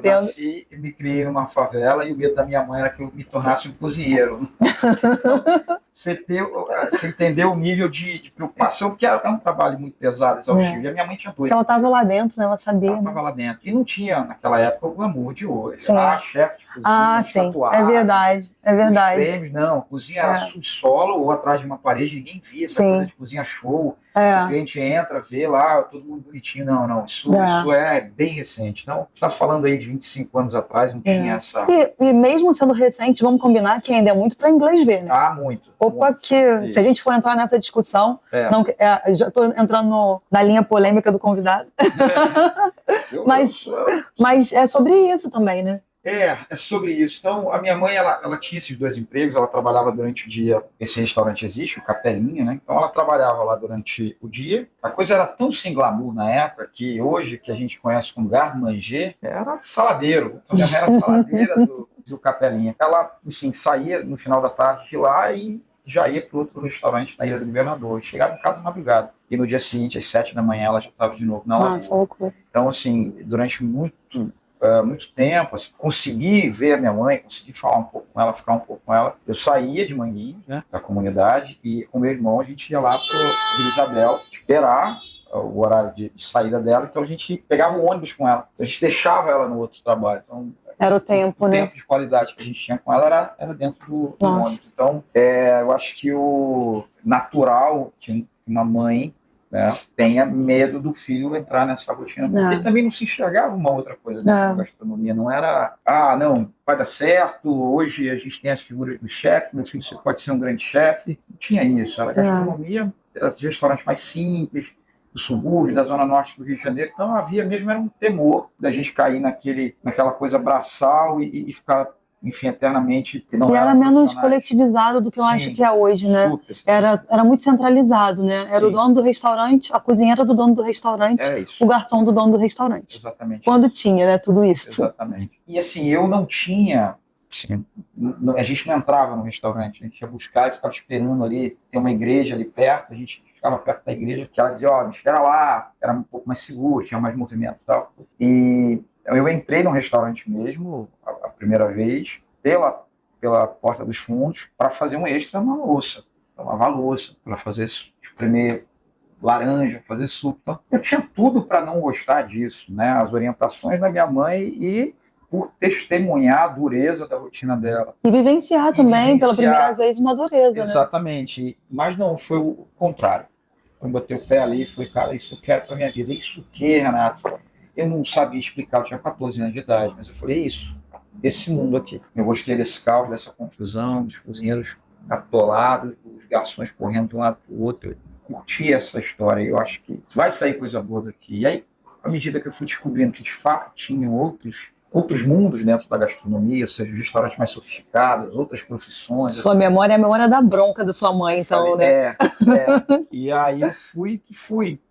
Eu nasci e me criei numa favela e o medo da minha mãe era que eu me tornasse um cozinheiro. Então, você entendeu o nível de preocupação, porque era um trabalho muito pesado, exaustivo. E a minha mãe tinha 2. Porque ela estava lá dentro, né? Ela sabia. Ela estava lá dentro. E não tinha, naquela época, o glamour de hoje. Chefe de cozinha, sim. É verdade. Os prêmios, não. A cozinha era subsolo ou atrás de uma parede, ninguém via essa coisa de cozinha show. O cliente entra, vê lá, todo mundo bonitinho. Não. Isso é bem recente. Então, você está falando aí de 25 anos atrás, não tinha essa... E mesmo sendo recente, vamos combinar que ainda é muito para inglês ver, né? Muito. Opa, se a gente for entrar nessa discussão, já estou entrando na linha polêmica do convidado. Mas é sobre isso também, né? É sobre isso. Então, a minha mãe, ela tinha esses 2 empregos, ela trabalhava durante o dia, esse restaurante existe, o Capelinha, né? Então, ela trabalhava lá durante o dia. A coisa era tão sem glamour na época, que hoje, que a gente conhece como Garde-Manger, era saladeiro. Então, minha mãe era saladeira do Capelinha. Ela, enfim, saía no final da tarde de lá e já ia para outro restaurante na Ilha do Governador. E chegava em casa na madrugada. E no dia seguinte, às 7 da manhã, ela já estava de novo na lagoa. Então, assim, durante muito tempo, assim, consegui ver a minha mãe, consegui falar um pouco com ela, ficar um pouco com ela. Eu saía de Manguinhos, né, da comunidade, e com meu irmão a gente ia lá para Vila Isabel esperar o horário de saída dela, então a gente pegava o ônibus com ela, então a gente deixava ela no outro trabalho. Então, Era o tempo, o né? tempo de qualidade que a gente tinha com ela era dentro do Nossa. ônibus. Então, eu acho que o natural que uma mãe, né, tenha medo do filho entrar nessa rotina. Porque ele também não se enxergava uma outra coisa da gastronomia. Não era, não, vai dar certo, hoje a gente tem as figuras do chefe, meu filho, você pode ser um grande chefe. Não tinha isso. Era gastronomia, restaurantes mais simples, do subúrbio, da zona norte do Rio de Janeiro. Então havia mesmo, era um temor da gente cair naquela coisa braçal e ficar, enfim, eternamente. E era menos coletivizado do que eu acho que é hoje, né? Super. Era muito centralizado, né? Era o dono do restaurante, a cozinha era do dono do restaurante, o garçom do dono do restaurante. Exatamente. Quando tinha, né, tudo isso. Exatamente. E assim, eu não tinha... a gente não entrava no restaurante, a gente ia buscar e ficava esperando ali, tem uma igreja ali perto, a gente ficava perto da igreja, que ela dizia, me espera lá, era um pouco mais seguro, tinha mais movimento e tal. E eu entrei no restaurante mesmo, a primeira vez, pela porta dos fundos, para fazer um extra na louça, para lavar a louça, para fazer espremer laranja, fazer suco. Então, eu tinha tudo para não gostar disso, né? As orientações da minha mãe e por testemunhar a dureza da rotina dela. E vivenciar também, pela primeira vez, uma dureza, exatamente. Né? Mas não, foi o contrário. Eu botei o pé ali e falei, cara, isso eu quero para minha vida. Isso o quê, Renato? Eu não sabia explicar, eu tinha 14 anos de idade, mas eu falei, isso, esse mundo aqui. Eu gostei desse caos, dessa confusão, dos cozinheiros atolados, dos garçons correndo de um lado para o outro. Eu curti essa história, eu acho que vai sair coisa boa daqui. E aí, à medida que eu fui descobrindo que de fato tinham outros mundos dentro da gastronomia, ou seja, restaurantes mais sofisticados, outras profissões. Sua memória é a memória da bronca da sua mãe, então, né? E aí eu fui.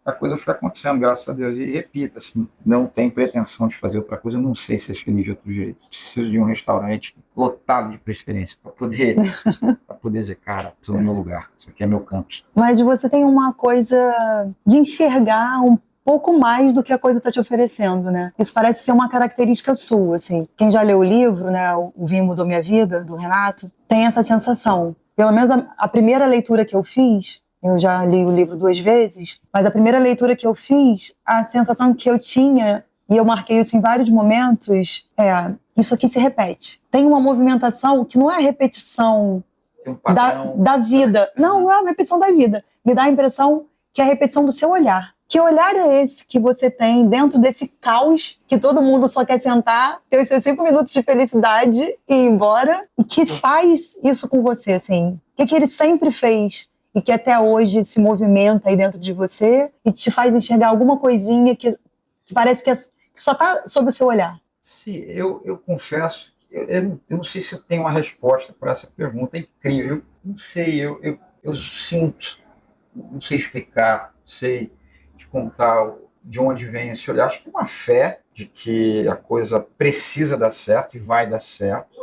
A coisa foi acontecendo, graças a Deus. E repito, assim, não tenho pretensão de fazer outra coisa, não sei ser feliz de outro jeito. Preciso de um restaurante lotado de preferência para poder dizer, cara, estou no meu lugar, isso aqui é meu canto. Mas você tem uma coisa de enxergar um pouco mais do que a coisa está te oferecendo, né? Isso parece ser uma característica sua, assim. Quem já leu o livro, né, O Vinho Mudou Minha Vida, do Renato, tem essa sensação. Pelo menos a primeira leitura que eu fiz, eu já li o livro 2 vezes, mas a primeira leitura que eu fiz, a sensação que eu tinha, e eu marquei isso em vários momentos, isso aqui se repete. Tem uma movimentação que não é a repetição da vida. Não é a repetição da vida. Me dá a impressão que é a repetição do seu olhar. Que olhar é esse que você tem dentro desse caos que todo mundo só quer sentar, ter os seus 5 minutos de felicidade e ir embora? E que faz isso com você, assim? O que ele sempre fez e que até hoje se movimenta aí dentro de você e te faz enxergar alguma coisinha que parece que só está sob o seu olhar? Sim, eu confesso que eu não sei se eu tenho uma resposta para essa pergunta, é incrível. Não sei, eu sinto, não sei explicar, não sei contar de onde vem esse olhar. Acho que é uma fé de que a coisa precisa dar certo e vai dar certo.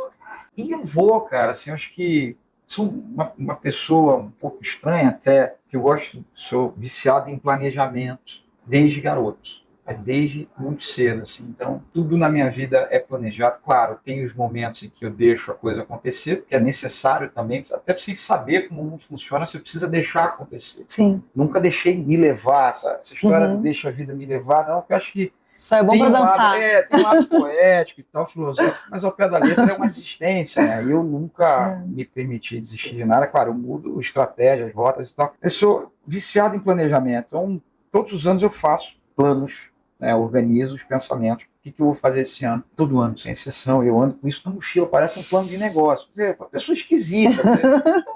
E eu vou, cara, assim, acho que sou uma pessoa um pouco estranha até, que sou viciado em planejamento desde garoto. Desde muito cedo, assim. Então, tudo na minha vida é planejado. Claro, tem os momentos em que eu deixo a coisa acontecer, porque é necessário também, até para você saber como o mundo funciona, você precisa deixar acontecer. Sim. Nunca deixei me levar, essa história do deixa a vida me levar, não, porque eu acho que só é bom para dançar. Tem um lado poético e tal, filosófico, mas ao pé da letra é uma desistência, né? Eu nunca me permiti desistir de nada. Claro, eu mudo estratégias, rotas e tal. Eu sou viciado em planejamento, então todos os anos eu faço planos, né, organizo os pensamentos. O que eu vou fazer esse ano? Todo ano, sem exceção. Eu ando com isso na mochila, parece um plano de negócio. Quer dizer, uma pessoa esquisita,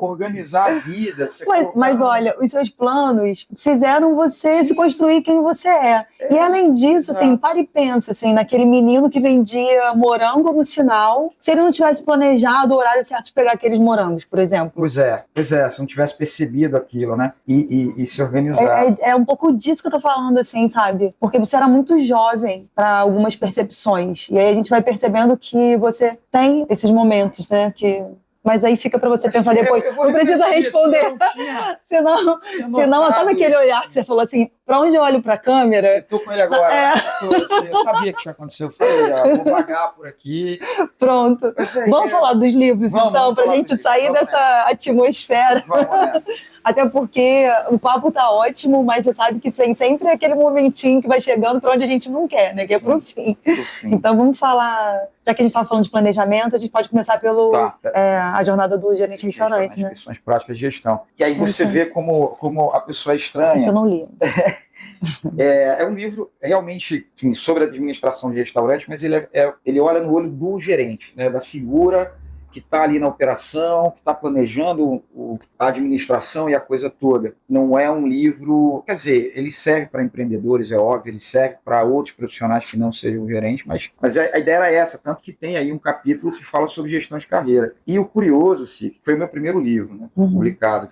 organizar a vida. Mas olha, os seus planos fizeram você se construir quem você é. E além disso, assim, para e pensa assim, naquele menino que vendia morango no sinal, se ele não tivesse planejado o horário certo de pegar aqueles morangos, por exemplo. Pois é, se não tivesse percebido aquilo, né? E se organizar. É um pouco disso que eu tô falando, assim, sabe? Porque você era muito jovem para algumas percepções. E aí a gente vai percebendo que você tem esses momentos, né? Mas aí fica para você pensar depois. Não precisa responder. Senão sabe aquele olhar que você falou assim, pra onde eu olho pra câmera... Eu tô com ele agora. É. Eu sabia que isso ia acontecer. Eu falei, vou vagar por aqui. Pronto. Vamos falar dos livros, então, pra gente sair dessa atmosfera. Vamos nessa. Até porque o papo tá ótimo, mas você sabe que tem sempre aquele momentinho que vai chegando pra onde a gente não quer, né? Que é pro fim. Então vamos falar, já que a gente estava falando de planejamento, a gente pode começar pelo a jornada do gerente de restaurante, né? Questões práticas de gestão. E aí você vê como a pessoa é estranha. Isso eu não li. É um livro realmente, enfim, sobre administração de restaurante, mas ele olha no olho do gerente, né, da figura que está ali na operação, que está planejando a administração e a coisa toda. Não é um livro... Quer dizer, ele serve para empreendedores, é óbvio, ele serve para outros profissionais que não sejam gerentes, mas a ideia era essa, tanto que tem aí um capítulo que fala sobre gestão de carreira. E o curioso, que foi o meu primeiro livro, né, publicado,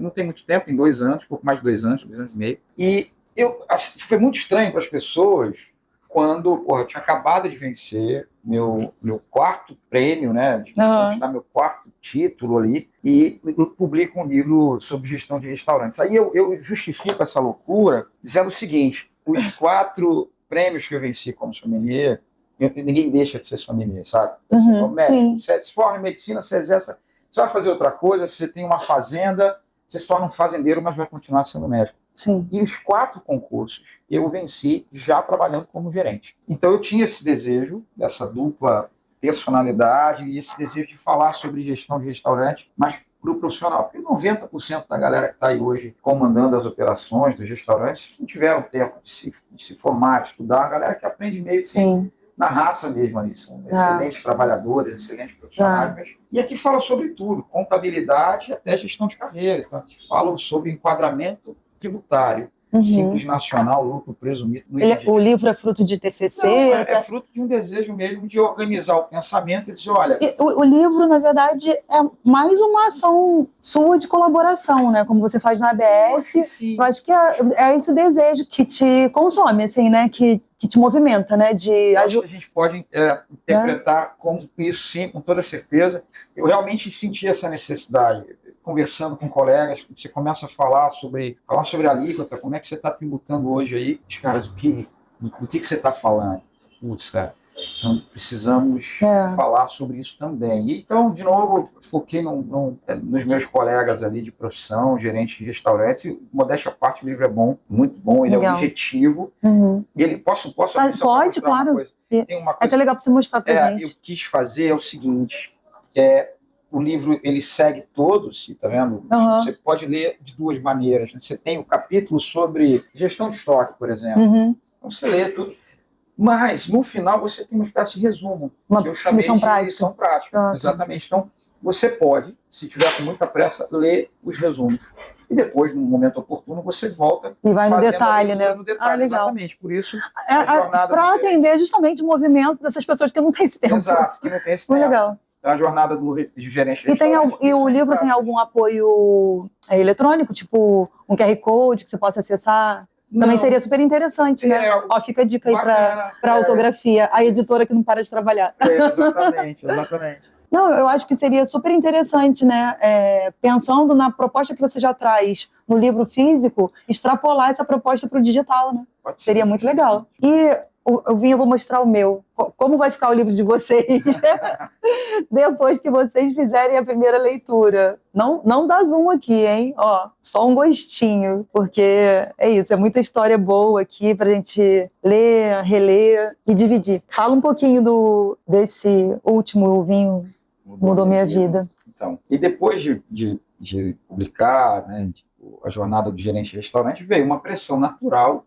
não tem muito tempo, em 2 anos, pouco mais de 2 anos, 2 anos e meio, e foi muito estranho para as pessoas quando eu tinha acabado de vencer meu 4º prêmio, né, de conquistar meu 4º título ali, e eu publico um livro sobre gestão de restaurantes. Aí eu justifico essa loucura dizendo o seguinte: os 4 prêmios que eu venci como sommelier, ninguém deixa de ser sommelier, sabe? Você se forma em medicina, você exerce, você vai fazer outra coisa, você tem uma fazenda, você se torna um fazendeiro, mas vai continuar sendo médico. Sim. E os 4 concursos eu venci já trabalhando como gerente. Então eu tinha esse desejo, dessa dupla personalidade e esse desejo de falar sobre gestão de restaurante, mas para o profissional. Porque 90% da galera que está aí hoje comandando as operações dos restaurantes não tiveram tempo de se formar, de estudar. A galera que aprende meio que na raça mesmo ali. São excelentes trabalhadores, excelentes profissionais. E aqui fala sobre tudo, contabilidade até gestão de carreira. Então, aqui fala sobre enquadramento tributário, Simples Nacional, lucro presumido. O livro é fruto de TCC? Não, é fruto de um desejo mesmo de organizar o pensamento e dizer, olha... O livro, na verdade, é mais uma ação sua de colaboração, né? Como você faz na ABS. Eu acho que é esse desejo que te consome, assim, né? Que te movimenta, né? Acho que a gente pode interpretar como isso, sim, com toda certeza. Eu realmente senti essa necessidade. Conversando com colegas, você começa a falar sobre a alíquota, como é que você está tributando hoje aí, os caras, do que você está falando? Putz, cara, então precisamos falar sobre isso também. E, então, de novo, foquei nos meus colegas ali de profissão, gerentes de restaurantes, e modéstia à parte, o livro é bom, muito bom, ele é objetivo. E ele, posso pode, claro. Tem uma coisa, é até legal para você mostrar para gente. Eu quis fazer o seguinte, o livro, ele segue todos, tá vendo? Você pode ler de 2 maneiras. Né? Você tem o capítulo sobre gestão de estoque, por exemplo. Então você lê tudo. Mas, no final, você tem uma espécie de resumo, que eu chamei de lição prática. Exatamente. Então, você pode, se tiver com muita pressa, ler os resumos. E depois, no momento oportuno, você volta e vai no detalhe, né? No detalhe, legal. Exatamente. Por isso, a jornada... Para atender justamente o movimento dessas pessoas que não têm esse tempo. Exato, que não tem esse tempo. Muito legal. A jornada do gerente de E o livro tem algum apoio eletrônico, tipo um QR Code que você possa acessar? Também seria super interessante, né? Fica a dica aí para autografia, a editora que não para de trabalhar. Exatamente. Não, eu acho que seria super interessante, né? Pensando na proposta que você já traz no livro físico, extrapolar essa proposta para o digital, né? Seria muito legal. E eu vou mostrar o meu. Como vai ficar o livro de vocês depois que vocês fizerem a primeira leitura. Não dá zoom aqui, hein? Só um gostinho, porque é isso, é muita história boa aqui pra gente ler, reler e dividir. Fala um pouquinho desse último, O Vinho Mudou Minha Vida. Então, e depois de publicar, né, a jornada do gerente de restaurante, veio uma pressão natural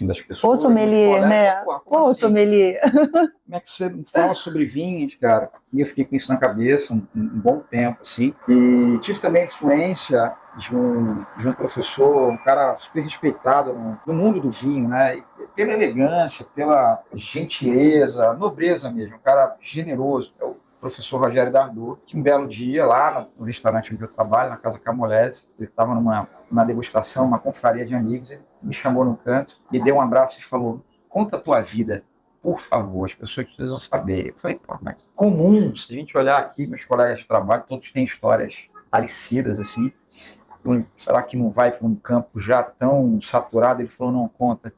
das pessoas. Ô, sommelier, né? Ô, sommelier. Como é que você fala sobre vinhos, cara? E eu fiquei com isso na cabeça um bom tempo, assim. E tive também influência de um professor, um cara super respeitado no mundo do vinho, né? Pela elegância, pela gentileza, nobreza mesmo, um cara generoso. É o professor Rogério Dardot, que um belo dia, lá no restaurante onde eu trabalho, na Casa Camolese, ele estava numa degustação, uma confraria de amigos, ele me chamou no canto, me deu um abraço e falou: conta a tua vida, por favor, as pessoas precisam saber. Eu falei, mas comum, se a gente olhar aqui, meus colegas de trabalho, todos têm histórias parecidas, assim. será que não vai para um campo já tão saturado? Ele falou, não, conta.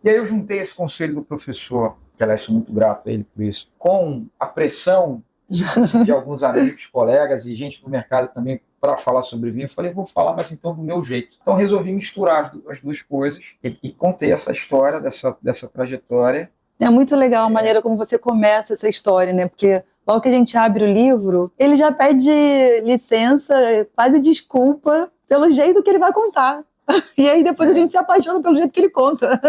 E aí eu juntei esse conselho do professor, que aliás sou muito grato a ele por isso, com a pressão de alguns amigos, colegas e gente do mercado também para falar sobre vinho. Eu falei, vou falar, mas então do meu jeito. Então resolvi misturar as duas coisas e contei essa história, dessa trajetória. É muito legal a maneira como você começa essa história, né? Porque logo que a gente abre o livro, ele já pede licença, quase desculpa pelo jeito que ele vai contar. E aí depois a gente se apaixona pelo jeito que ele conta.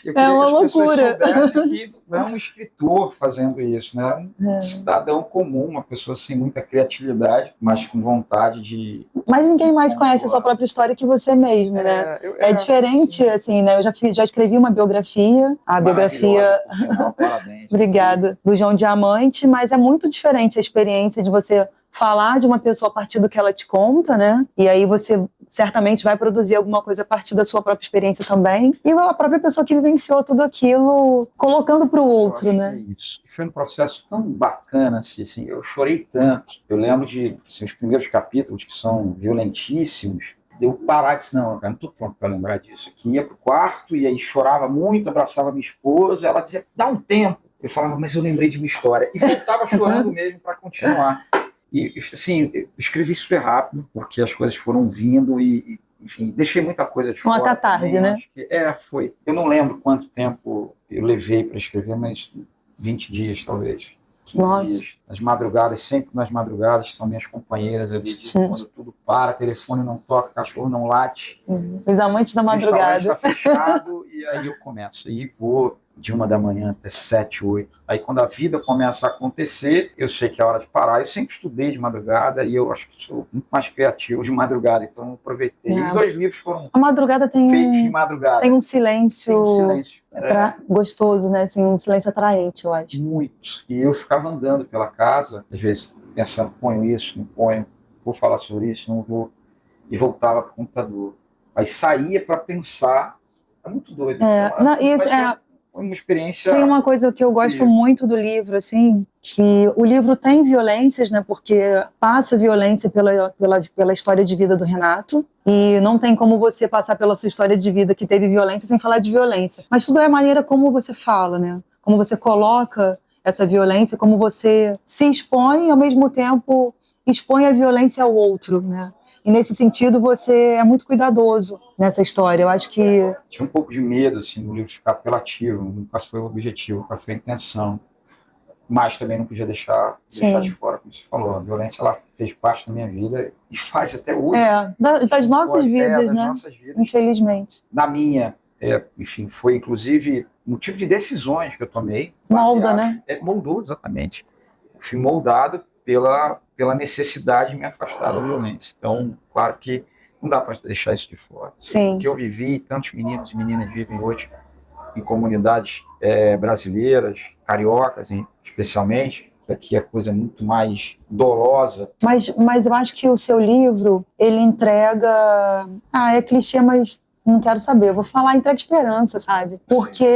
Eu queria uma que as loucura. pessoas soubessem que não é um escritor fazendo isso, né? Um cidadão comum, uma pessoa sem muita criatividade, mas com vontade de... Mas ninguém mais conhece a sua própria história que você mesmo, né? É diferente, assim, né? Eu já escrevi uma biografia, a biografia... Por sinal, parabéns. Obrigada, do João Diamante, mas é muito diferente a experiência de você falar de uma pessoa a partir do que ela te conta, né? E aí você certamente vai produzir alguma coisa a partir da sua própria experiência também. E a própria pessoa que vivenciou tudo aquilo, colocando para o outro, né? É isso. Foi um processo tão bacana, assim, eu chorei tanto. Eu lembro de os primeiros capítulos, que são violentíssimos, eu parar e disse, não, cara, não estou pronto para lembrar disso. Aqui ia pro quarto e aí chorava muito, abraçava minha esposa, ela dizia, dá um tempo. Eu falava, mas eu lembrei de uma história. E voltava chorando mesmo para continuar. E, assim, eu escrevi super rápido, porque as coisas foram vindo e enfim, deixei muita coisa de fora. Uma catarse, também, né? Acho que, foi. Eu não lembro quanto tempo eu levei para escrever, mas 20 dias, talvez. 15 dias. As madrugadas, sempre nas madrugadas, são minhas companheiras ali, quando tudo para, telefone não toca, cachorro não late. Os amantes da madrugada. O restaurante está fechado, e aí eu começo. E vou de 1 da manhã até 7, 8. Aí quando a vida começa a acontecer, eu sei que é hora de parar. Eu sempre estudei de madrugada e eu acho que sou muito mais criativo de madrugada, então aproveitei. Os 2 livros foram a madrugada tem feitos de madrugada. Tem um silêncio, gostoso, né? Assim, um silêncio atraente, eu acho. Muito. E eu ficava andando pela casa, às vezes pensando, ponho isso, não ponho, vou falar sobre isso, não vou. E voltava para o computador. Aí saía para pensar. É muito doido. Uma experiência... Tem uma coisa que eu gosto muito do livro, assim, que o livro tem violências, né, porque passa violência pela história de vida do Renato, e não tem como você passar pela sua história de vida que teve violência sem falar de violência. Mas tudo é a maneira como você fala, né, como você coloca essa violência, como você se expõe e, ao mesmo tempo, expõe a violência ao outro, né. E, nesse sentido, você é muito cuidadoso nessa história. Eu acho que... Tinha um pouco de medo, assim, no livro ficar apelativo. Nunca foi o objetivo, nunca foi a intenção. Mas também não podia deixar de fora, como você falou. A violência, ela fez parte da minha vida e faz até hoje. Das nossas vidas, né? Nossas vidas. Infelizmente. Na minha, enfim, foi, inclusive, motivo de decisões que eu tomei. Molda, né? Moldou, exatamente. Fui moldado pela necessidade de me afastar da violência. Então, claro que não dá para deixar isso de fora. Sim. O que eu vivi, tantos meninos e meninas vivem hoje em comunidades brasileiras, cariocas, especialmente, aqui é coisa muito mais dolosa. Mas eu acho que o seu livro, ele entrega... é clichê, mas não quero saber. Eu vou falar, entrega esperança, sabe? Porque...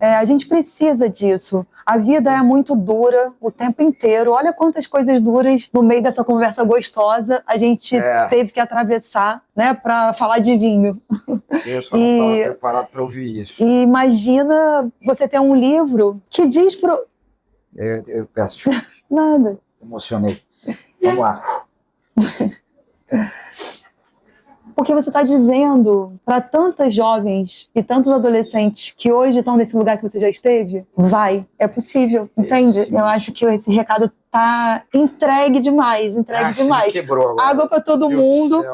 a gente precisa disso. A vida é muito dura o tempo inteiro. Olha quantas coisas duras no meio dessa conversa gostosa a gente teve que atravessar, né, para falar de vinho. Eu só não estava preparado para ouvir isso. E imagina você ter um livro que diz pro... Eu peço desculpas. Nada. Emocionei. Vamos lá. Porque você está dizendo para tantas jovens e tantos adolescentes que hoje estão nesse lugar que você já esteve, é possível, entende? Isso. Eu acho que esse recado tá entregue demais. Você me quebrou agora. Água para todo mundo.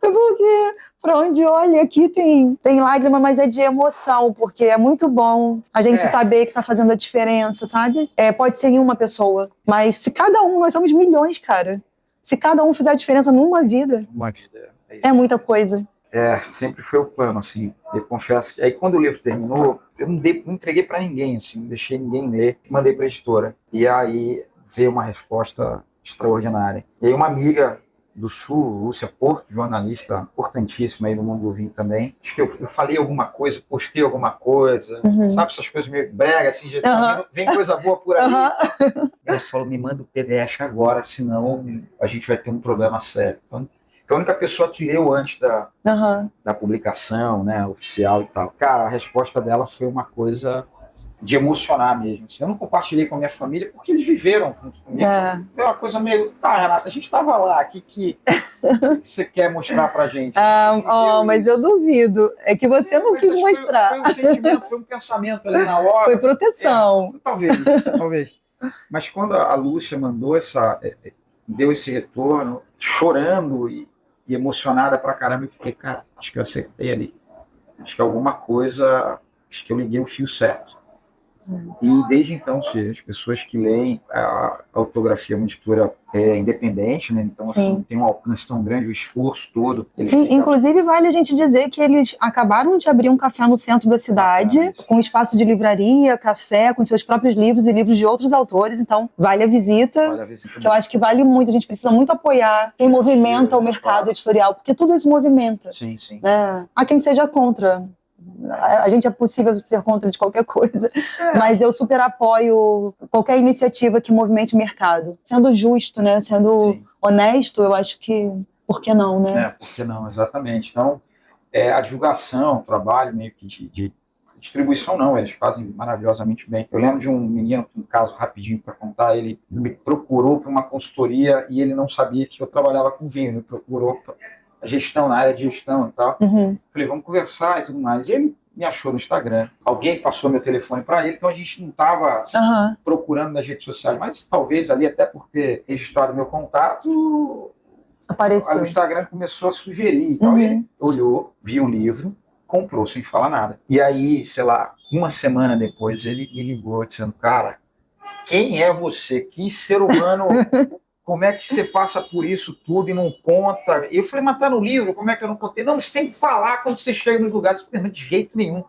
Porque para onde olha aqui tem lágrima, mas é de emoção, porque é muito bom a gente saber que tá fazendo a diferença, sabe? Pode ser em uma pessoa, mas se cada um, nós somos milhões, cara. Se cada um fizer a diferença numa vida, é muita coisa. Sempre foi o plano, assim. Eu confesso que aí quando o livro terminou, eu não entreguei para ninguém, assim, não deixei ninguém ler, mandei para a editora. E aí veio uma resposta extraordinária. E aí uma amiga do Sul, Lúcia Porto, jornalista importantíssima aí do mundo do vinho também. Acho que eu falei alguma coisa, postei alguma coisa, sabe, essas coisas meio brega, assim, vem coisa boa por aí. Ela falou, me manda o PDF agora, senão a gente vai ter um problema sério. Então, a única pessoa que leu antes da publicação, né, oficial e tal. Cara, a resposta dela foi uma coisa de emocionar mesmo. Assim, eu não compartilhei com a minha família porque eles viveram junto comigo. Foi uma coisa meio, Renata, a gente estava lá, o que você quer mostrar pra gente? Mas eu duvido. É que você não quis mostrar. Foi um sentimento, foi um pensamento ali na hora. Foi proteção. Talvez. Mas quando a Lúcia mandou deu esse retorno, chorando e emocionada pra caramba, eu fiquei, cara, acho que eu acertei ali. Acho que alguma coisa, acho que eu liguei o fio certo. E desde então, as pessoas que leem, a autografia é uma editora independente, né? Então assim, tem um alcance tão grande, o esforço todo. Sim, inclusive vale a gente dizer que eles acabaram de abrir um café no centro da cidade, com espaço de livraria, café, com seus próprios livros e livros de outros autores, então vale a visita, que eu acho que vale muito, a gente precisa muito apoiar quem movimenta o mercado editorial, porque tudo isso movimenta. Sim. Né? Há quem seja contra. A gente é possível ser contra de qualquer coisa, mas eu super apoio qualquer iniciativa que movimente o mercado. Sendo justo, né? Sendo honesto, eu acho que, por que não, né? Por que não, exatamente. Então, a divulgação, o trabalho meio que de distribuição não, eles fazem maravilhosamente bem. Eu lembro de um menino, um caso rapidinho para contar, ele me procurou para uma consultoria e ele não sabia que eu trabalhava com vinho, ele procurou a gestão, na área de gestão e tal. Falei, vamos conversar e tudo mais. E ele me achou no Instagram. Alguém passou meu telefone para ele, então a gente não estava procurando nas redes sociais, mas talvez ali, até por ter registrado meu contato, apareceu. Aí o Instagram começou a sugerir. Então ele olhou, viu o livro, comprou sem falar nada. E aí, sei lá, uma semana depois ele me ligou dizendo, cara, quem é você? Que ser humano... Como é que você passa por isso tudo e não conta? Eu falei, mas tá no livro, como é que eu não contei? Não, você tem que falar quando você chega nos lugares. Eu falei, mas de jeito nenhum.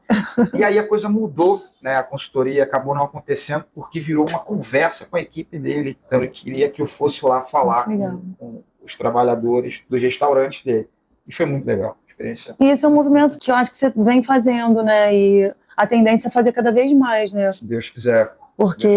E aí a coisa mudou, né? A consultoria acabou não acontecendo porque virou uma conversa com a equipe dele. Então ele queria que eu fosse lá falar com os trabalhadores dos restaurantes dele. E foi muito legal a experiência. E esse é um movimento que eu acho que você vem fazendo, né? E a tendência é fazer cada vez mais, né? Se Deus quiser. Porque,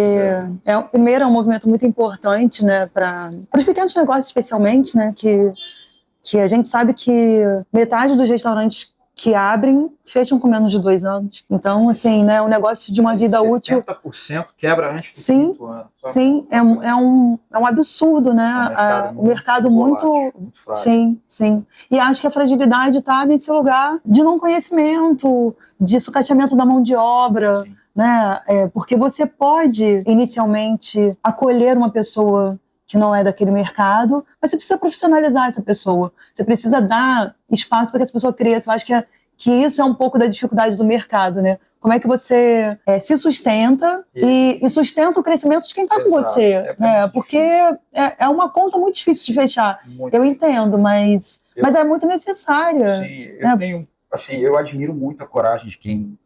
primeiro, é um movimento muito importante, né, para os pequenos negócios, especialmente, né, que a gente sabe que metade dos restaurantes que abrem fecham com menos de 2 anos. Então, assim, né, o negócio de uma vida útil... 70% quebra antes do quinto ano. Sim, é um absurdo, né? O mercado muito frágil. Sim. E acho que a fragilidade está nesse lugar de não conhecimento, de sucateamento da mão de obra. Sim. Né? Porque você pode, inicialmente, acolher uma pessoa que não é daquele mercado, mas você precisa profissionalizar essa pessoa. Você precisa dar espaço para que essa pessoa cresça. Eu acho que isso é um pouco da dificuldade do mercado, né? Como é que você se sustenta e sustenta o crescimento de quem está com você. Né? Porque é uma conta muito difícil de fechar. Eu entendo, mas é muito necessária. Sim, eu tenho... Assim, eu admiro muito a coragem de quem...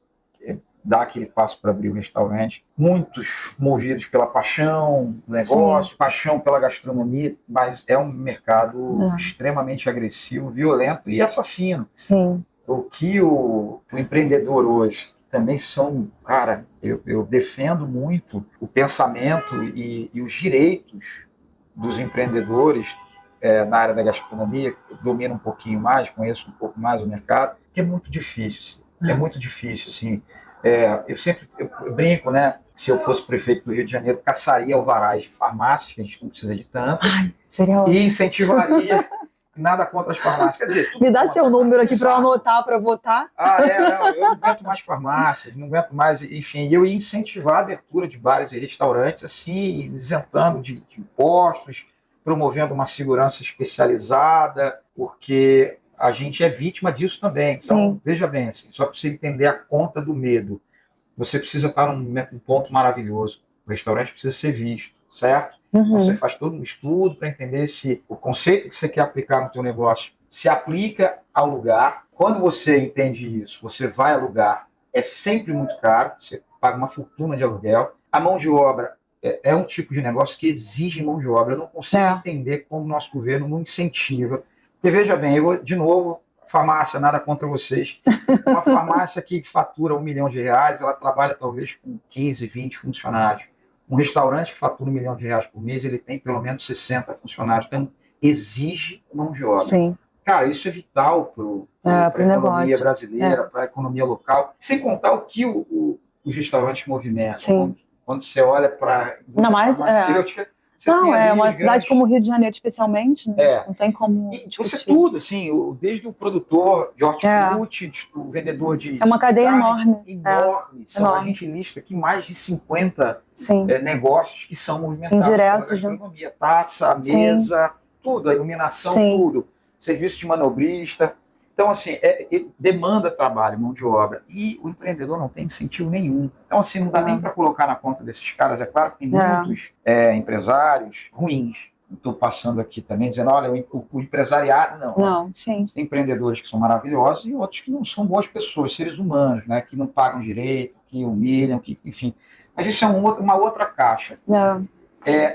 dar aquele passo para abrir o restaurante. Muitos movidos pela paixão do negócio, paixão pela gastronomia, mas é um mercado extremamente agressivo, violento e assassino. Sim. O que o empreendedor hoje também são... Cara, eu defendo muito o pensamento e os direitos dos empreendedores na área da gastronomia. Eu domino um pouquinho mais, conheço um pouco mais o mercado, que é muito difícil. É muito difícil, assim. Eu brinco, né? Se eu fosse prefeito do Rio de Janeiro, caçaria alvarás de farmácias, que a gente não precisa de tanto, seria ótimo. E incentivaria, nada contra as farmácias. Quer dizer, me dá seu número aqui para eu anotar, para votar. Não, eu não aguento mais farmácias, não aguento mais, enfim, eu ia incentivar a abertura de bares e restaurantes, assim, isentando de impostos, promovendo uma segurança especializada, porque... a gente é vítima disso também. Então, veja bem, assim, só para você entender a conta do medo, você precisa estar num ponto maravilhoso. O restaurante precisa ser visto, certo? Você faz todo um estudo para entender se o conceito que você quer aplicar no seu negócio se aplica ao lugar. Quando você entende isso, você vai alugar, é sempre muito caro, você paga uma fortuna de aluguel. A mão de obra é um tipo de negócio que exige mão de obra. Eu não consigo entender como o nosso governo não incentiva. Porque, veja bem, eu vou, de novo, farmácia, nada contra vocês. Uma farmácia que fatura R$1 milhão, ela trabalha talvez com 15, 20 funcionários. Um restaurante que fatura R$1 milhão por mês, ele tem pelo menos 60 funcionários. Então, exige mão de obra. Sim. Cara, isso é vital para a economia brasileira, para a economia local. Sem contar o que os restaurantes movimentam. Sim. Quando você olha para a farmacêutica... Não, é uma cidade como o Rio de Janeiro, especialmente, né? Não tem como discutir. Você tudo, assim, desde o produtor de hortifruti, o vendedor de... É uma cadeia enorme. Enorme. A gente lista aqui mais de 50 negócios que são movimentados pela gastronomia. Taça, mesa, tudo, a iluminação, tudo. Serviço de manobrista. Então, assim, demanda trabalho, mão de obra. E o empreendedor não tem incentivo nenhum. Então, assim, não dá nem para colocar na conta desses caras. É claro que tem muitos empresários ruins. Estou passando aqui também, dizendo, olha, o empresariado, não. Sim. Tem empreendedores que são maravilhosos e outros que não são boas pessoas, seres humanos, né? Que não pagam direito, que humilham, enfim. Mas isso é uma outra caixa.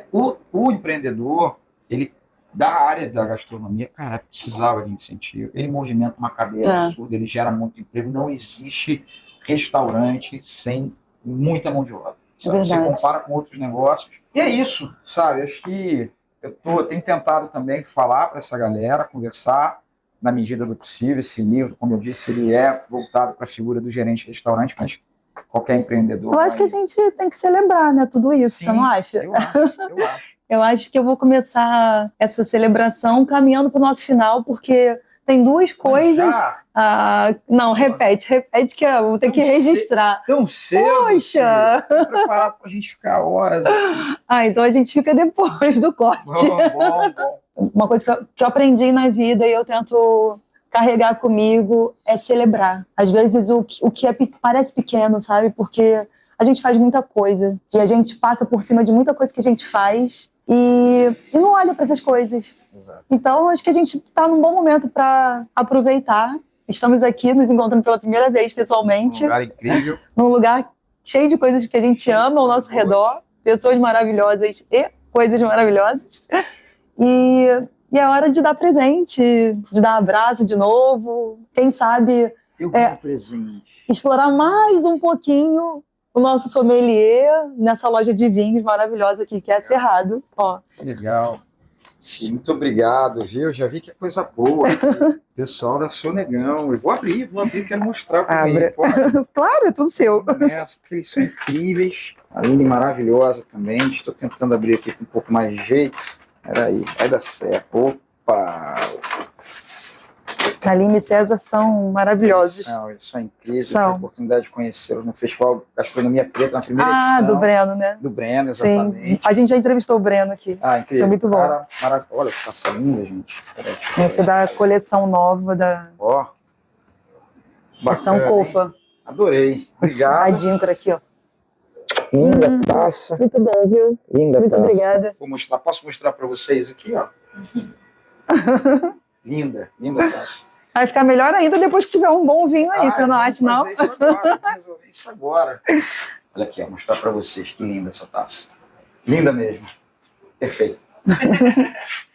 O empreendedor, ele... da área da gastronomia, cara, precisava de incentivo. Ele movimenta uma cadeia absurda, ele gera muito emprego. Não existe restaurante sem muita mão de obra. Você compara com outros negócios. E é isso, sabe? Acho que eu tenho tentado também falar para essa galera, conversar na medida do possível. Esse livro, como eu disse, ele é voltado para a figura do gerente de restaurante, mas qualquer empreendedor... Eu acho que a gente tem que celebrar, né? Tudo isso, você não acha? Eu acho. Eu acho que eu vou começar essa celebração caminhando para o nosso final, porque tem duas coisas... não, repete que eu vou ter que registrar. Tão cedo? Poxa! Estou preparado para a gente ficar horas aqui. Então a gente fica depois do corte. Bom. Uma coisa que eu aprendi na vida e eu tento carregar comigo é celebrar. Às vezes o que parece pequeno, sabe? Porque a gente faz muita coisa e a gente passa por cima de muita coisa que a gente faz e não olha para essas coisas. Exato. Então, acho que a gente está num bom momento para aproveitar. Estamos aqui nos encontrando pela primeira vez pessoalmente. Um lugar incrível. Num lugar cheio de coisas que a gente ama ao nosso redor. Pessoas maravilhosas e coisas maravilhosas. E é hora de dar presente, de dar abraço de novo. Quem sabe presente. Explorar mais um pouquinho o nosso sommelier nessa loja de vinhos maravilhosa aqui, que é Cerrado. Legal. Muito obrigado, viu? Já vi que é coisa boa. Pessoal da Sonegão. Eu vou abrir, quero mostrar para mim. Claro, é tudo seu. Porque eles são incríveis. A Aline maravilhosa também. Estou tentando abrir aqui com um pouco mais de jeito. Peraí, vai dar certo. Opa! A Aline e César são maravilhosos. Eles são incríveis. Eu tive a oportunidade de conhecê-los no Festival Gastronomia Preta, na primeira edição. Do Breno, né? Do Breno, exatamente. Sim. A gente já entrevistou o Breno aqui. Incrível. Foi muito bom. Olha que taça linda, gente. Essa é da coleção nova da Ação Cofa. Adorei. Obrigado. A Dincra aqui, ó. Linda taça. Muito bom, viu? Linda muito taça. Obrigada. Posso mostrar para vocês aqui, ó. Linda taça. Vai ficar melhor ainda depois que tiver um bom vinho aí, você não acha, não? Vou resolver isso agora. Olha aqui, vou mostrar para vocês que linda essa taça. Linda mesmo. Perfeito.